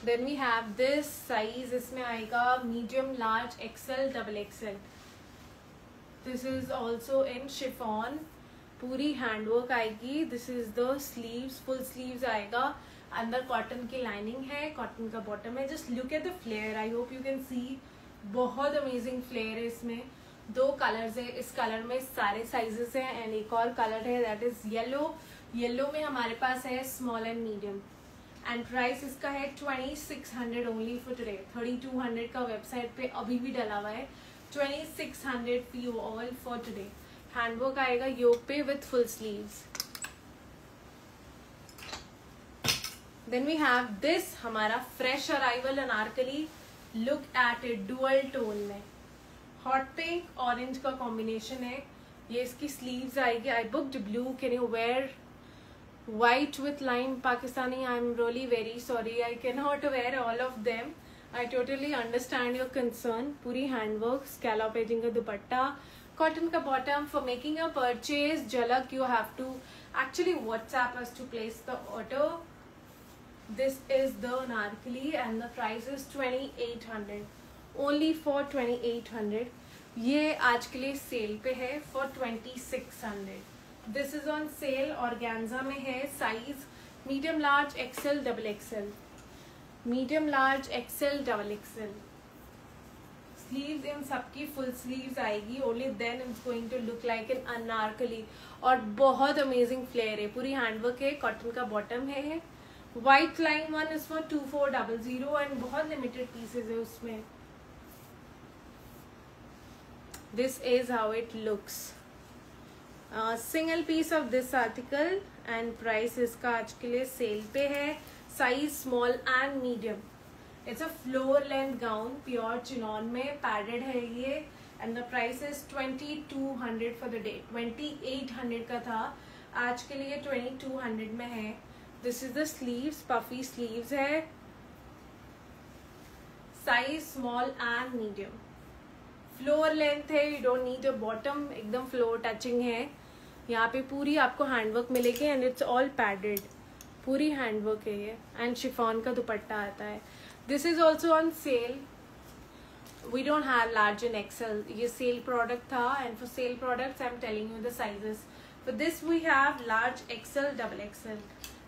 A: Then we have this size. इसमें आएगा medium, large, XL, double XL. This is also in chiffon. पूरी हैंडवर्क आएगी. This is the sleeves, full sleeves आएगा. अंदर cotton की lining है, cotton का बॉटम है. Just look at the flare. I hope you can see. बहुत amazing flare है इसमें. 2 कलर्स है. इस कलर में सारे साइजेस हैं. एंड एक और कलर है दैट इज येलो. येलो में हमारे पास है small and medium. And price इसका है 2600 ओनली फॉर टुडे. 3200 का वेबसाइट पे अभी भी डला हुआ है. 2600 for you all for today. Handwork आएगा योक पे with full sleeves. Then we have this हमारा fresh arrival anarkali. Look at it, dual tone में हॉट पिंक ऑरेंज का कॉम्बिनेशन है. ये इसकी स्लीव्स आएगी. I booked blue. Can you wear white with lime Pakistani? I'm really very sorry, I cannot wear all of them. I totally understand your concern. पूरी handwork, scallop ageing का दुपट्टा, cotton का bottom. For making a purchase झलक you have to actually WhatsApp us to place the order. This is the Anarkali and the price is 2800 only for 2800. ये आज के लिए sale पे है for 2600. This is on sale. Organza में है. Size medium, large, XL, double XL. Medium, large, XL, double XL. Sleeves इन सबकी फुल स्लीव्स आएगी. Only then it's going to look like an anarkali. और बहुत अमेजिंग फ्लेयर है. पूरी हैंडवर्क है. कॉटन का बॉटम है. White line one is for 2400 and बहुत लिमिटेड पीसेज है उसमें. This is how it looks. Single piece of this article and price इसका आज के लिए सेल पे है. Size small and medium. It's a floor length gown pure chinon में. पैडेड है ये and the price is 2200 for the day. 2800 का था, आज के लिए 2200 में है. This is the sleeves. Puffy sleeves है. Size small and medium. Floor length है. You don't need a bottom. एकदम फ्लोर टचिंग है. यहाँ पे पूरी आपको हैंडवर्क मिलेगी एंड इट्स ऑल पैडेड. पूरी हैंडवर्क है ये. एंड शिफॉन का दुपट्टा आता है. This is also on sale. We don't have large in XL. ये सेल प्रोडक्ट था and for sale products I am telling you the sizes. For this we have large, XL, double XL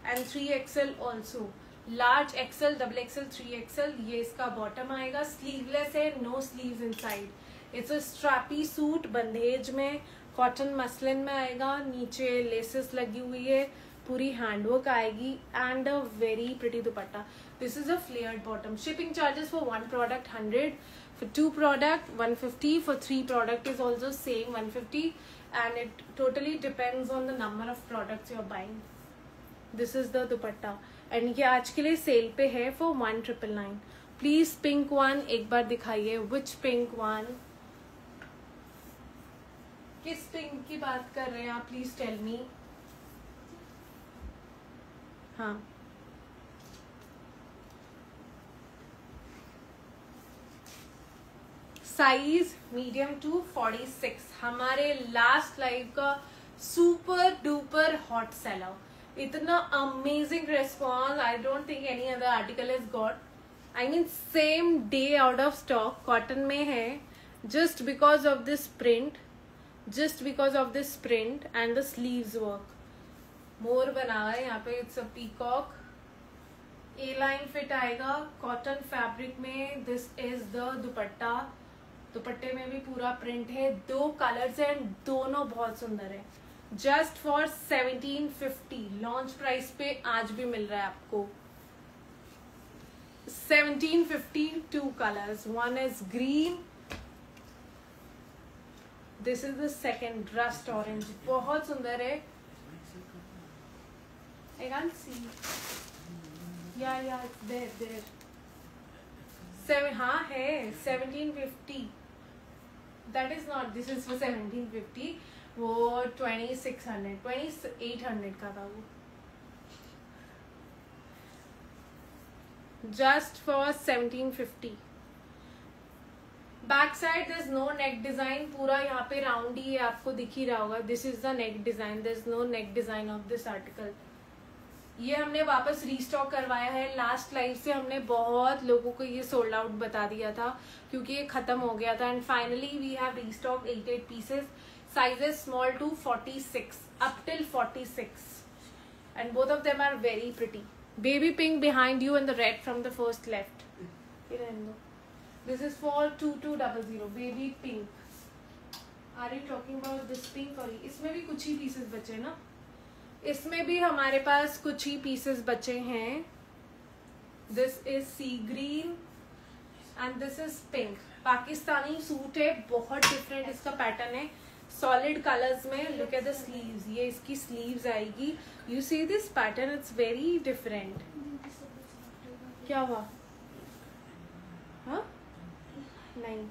A: and 3XL also. Large, XL, double XL, 3XL. ये इसका bottom आएगा. Sleeveless है, no sleeves inside. It's a strappy suit bandhej में. Cotton muslin में आएगा. नीचे laces लगी हुई है. पूरी हैंडवर्क आएगी and a very pretty dupatta. This is a flared bottom. Shipping charges for 1 product 100. For 2 product 150. For 3 product is also same 150 and it totally depends on the number of products you are buying. This is the dupatta and ये आज के लिए sale पे है for 1999. Please pink one एक बार दिखाइए. Which pink one? किस पिंक की बात कर रहे हैं आप? Please tell me. हाँ, साइज मीडियम टू 46. हमारे लास्ट लाइव का सुपर डुपर हॉट सेलर. इतना amazing response I don't think any other article is got. I mean same day out of stock. Cotton में है. Just because of this print, just because of this print and the sleeves work. More बना है यहाँ पे. It's a peacock. A line fit आएगा cotton fabric में. This is the dupatta. दुपट्टे में भी पूरा प्रिंट है. 2 कलर्स हैं, दोनों बहुत सुंदर है. जस्ट फॉर 1750 लॉन्च प्राइस पे आज भी मिल रहा है आपको. 1750 two colors. One is green. This is the second, rust orange. बहुत सुंदर है. I can't see. Yeah, it's there. हाँ है 1750. That is not. This is for 1750. वो 2600, 2800 का था वो. Just for 1750. Back side there's no neck design. पूरा यहाँ पे राउंड ही है, आपको दिख ही रहा होगा. This is the neck design. there's no neck design of this article. ये हमने वापस रीस्टॉक करवाया है. लास्ट लाइव से हमने बहुत लोगों को ये सोल्ड आउट बता दिया था क्योंकि ये खत्म हो गया था. And finally we have restock 8 pieces. Sizes small to 46 up till 46. And both of them are very pretty. Baby pink behind you and the red from the first left. This is for 2200. Baby pink. Are you talking about this pink or इसमें भी कुछ ही pieces बचे ना. इसमें भी हमारे पास कुछ ही pieces बचे हैं. This is sea green and this is pink. Pakistani suit है, बहुत डिफरेंट इसका पैटर्न है. सॉलिड कलर्स में. Look at the sleeves. ये इसकी स्लीव्स आएगी. You see this pattern, it's very different. क्या हुआ? हाँ नहीं.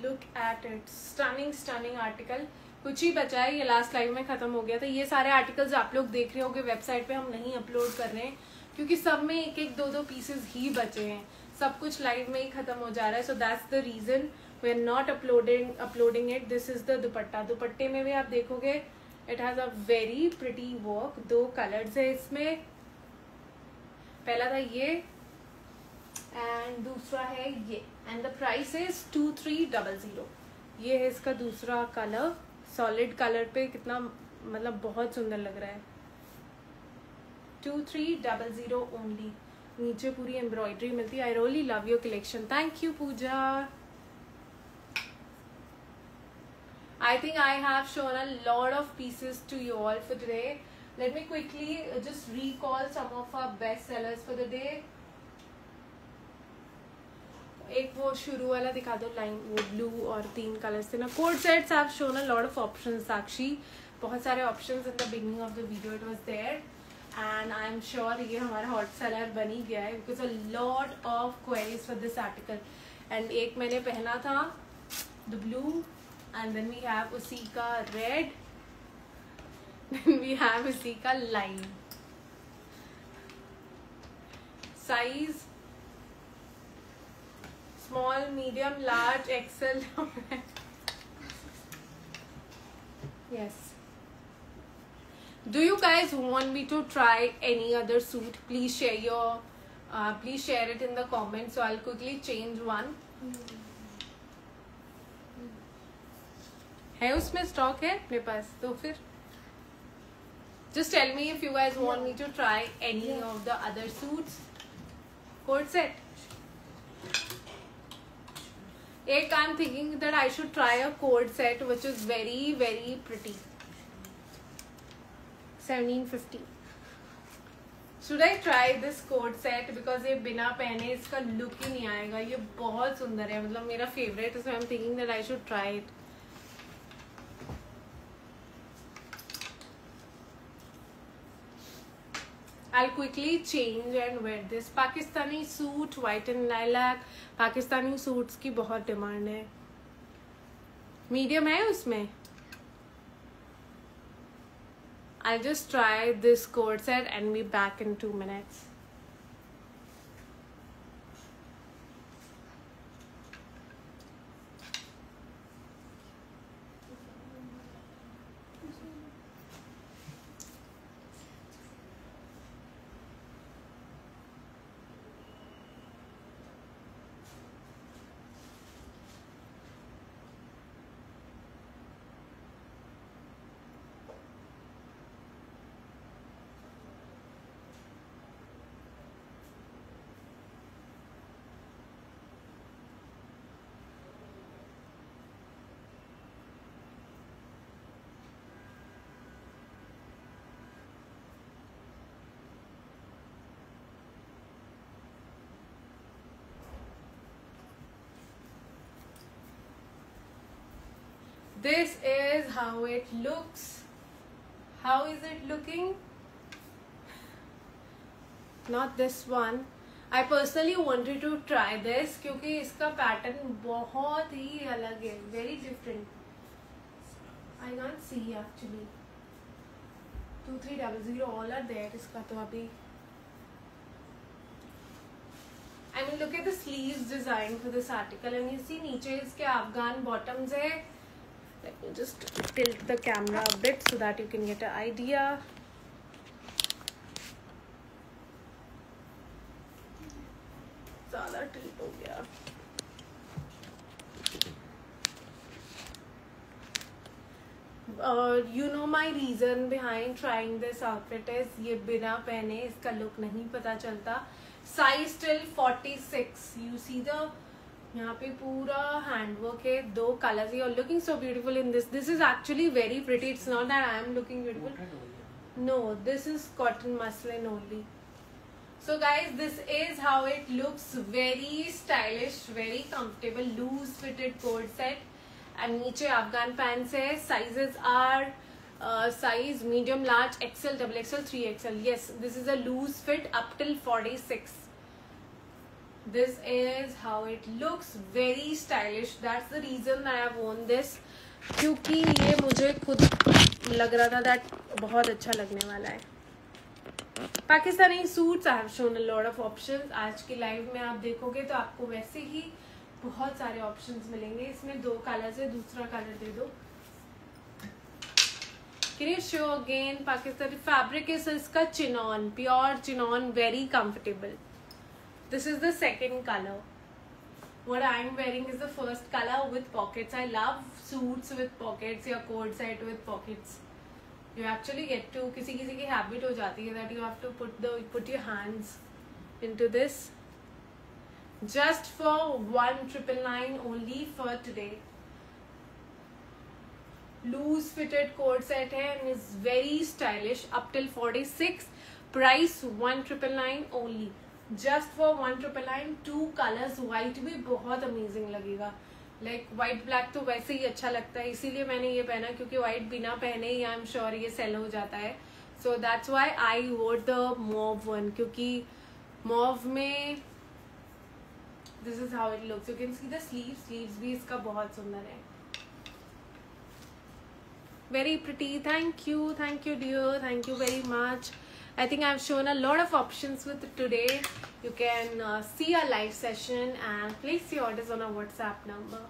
A: Look at it. Stunning article. कुछ ही बचा है. ये लास्ट लाइव में खत्म हो गया था. ये सारे आर्टिकल्स आप लोग देख रहे होंगे वेबसाइट पे. हम नहीं अपलोड कर रहे हैं क्योंकि सब में एक दो पीसेस ही बचे हैं. सब कुछ लाइव में ही खत्म हो जा रहा है. So that's the reason we are not uploading it. This is the dupatta. दुपट्टे में भी आप देखोगे it has a very pretty work. 2 colours है इसमें. पहला था ये एंड दूसरा है ये. And the price is 2300. ये है इसका दूसरा कलर. सॉलिड कलर पे कितना मतलब बहुत सुंदर लग रहा है. 2300 ओनली. नीचे पूरी एम्ब्रॉयडरी मिलती है. I really love your collection. Thank you Pooja. I think I have shown a lot of pieces to you all for today. Let me quickly just recall some of our best sellers for the day. एक वो शुरू वाला दिखा दो line. वो blue और 3 colours थे ना. Co-ord sets have shown a lot of options. Sakshi, बहुत सारे options in the beginning of the video. It was there and I am sure ये हमारा हॉट सेलर बन ही गया है because a lot of queries for this article. And एक मैंने पहना था the blue. And then we have उसी का red. Then we have उसी का lime. Size small, medium, large, XL. Yes. Do you guys want me to try any other suit? Please share it in the comments. So I'll quickly change one. है उसमें stock है अपने पास तो फिर just tell me if you guys want me to try any of the other suits. Coat set. एक I'm thinking that I should try a coat set which is very very pretty. 1750. Should I try this coat set because ये बिना पहने इसका look ही नहीं आएगा. ये बहुत सुंदर है, मतलब मेरा फेवरेट है. So I'm thinking that I should try it. I'll quickly change and wear this. Pakistani suit, white and lilac. Pakistani suits की बहुत डिमांड है. मीडियम है उसमें. I'll just try this coat set and be back in 2 minutes. This is how it looks. How is it looking? Not this one. I personally wanted to try this क्योंकि इसका pattern बहुत ही अलग है, very different. I can't see actually. 2300 all are there. इसका तो अभी. I mean, look at the sleeves design for this article, and you see नीचे इसके अफगान bottoms है. Let me just tilt the camera a bit so that you can get an idea. ज़्यादा tilt हो गया. You know my reason behind trying this outfit is ये बिना पहने इसका look नहीं पता चलता. Size till 46. You see the यहाँ पे पूरा हैंडवर्क है, 2 colours. You're looking so beautiful in this. This is actually very pretty. It's not that I am looking beautiful. No, this is cotton muslin only. So guys, this is how it looks. Very stylish, very comfortable, loose fitted coat set. And नीचे Afghan pants है. Sizes are size medium, large, XL, XXL, 3XL. Yes, this is a loose fit up till 46. This is how it looks. Very stylish. That's the reason I have worn this. क्योंकि ये मुझे खुद लग रहा था that बहुत अच्छा लगने वाला है. Pakistani suits I have shown a lot of options. आज की लाइव में आप देखोगे तो आपको वैसे ही बहुत सारे ऑप्शंस मिलेंगे. इसमें 2 कलर्स है, दूसरा कलर दे दो. Can you show again? Pakistani fabric is इसका chinon, pure chinon, very comfortable. This is the second color. What I am wearing is the first color with pockets. I love suits with pockets या coat set with pockets. You actually get to किसी की habit हो जाती है that you have to put your hands into this. Just for 1,999 only for today. Loose fitted coat set है and is very stylish up till 46. Price 1,999 only. Just for 1,999. 2 colors. White भी बहुत amazing लगेगा. Like white black तो वैसे ही अच्छा लगता है, इसीलिए मैंने ये पहना क्योंकि white बिना पहने ही आई एम श्योर ये सेल हो जाता है. So that's why I wore the mauve one क्योंकि mauve में this is how it looks. You can see the sleeves. Sleeves भी इसका बहुत सुंदर है. Very pretty. Thank you dear. Thank you very much. I think I've shown a lot of options with today. You can see our live session and place your orders on our WhatsApp number.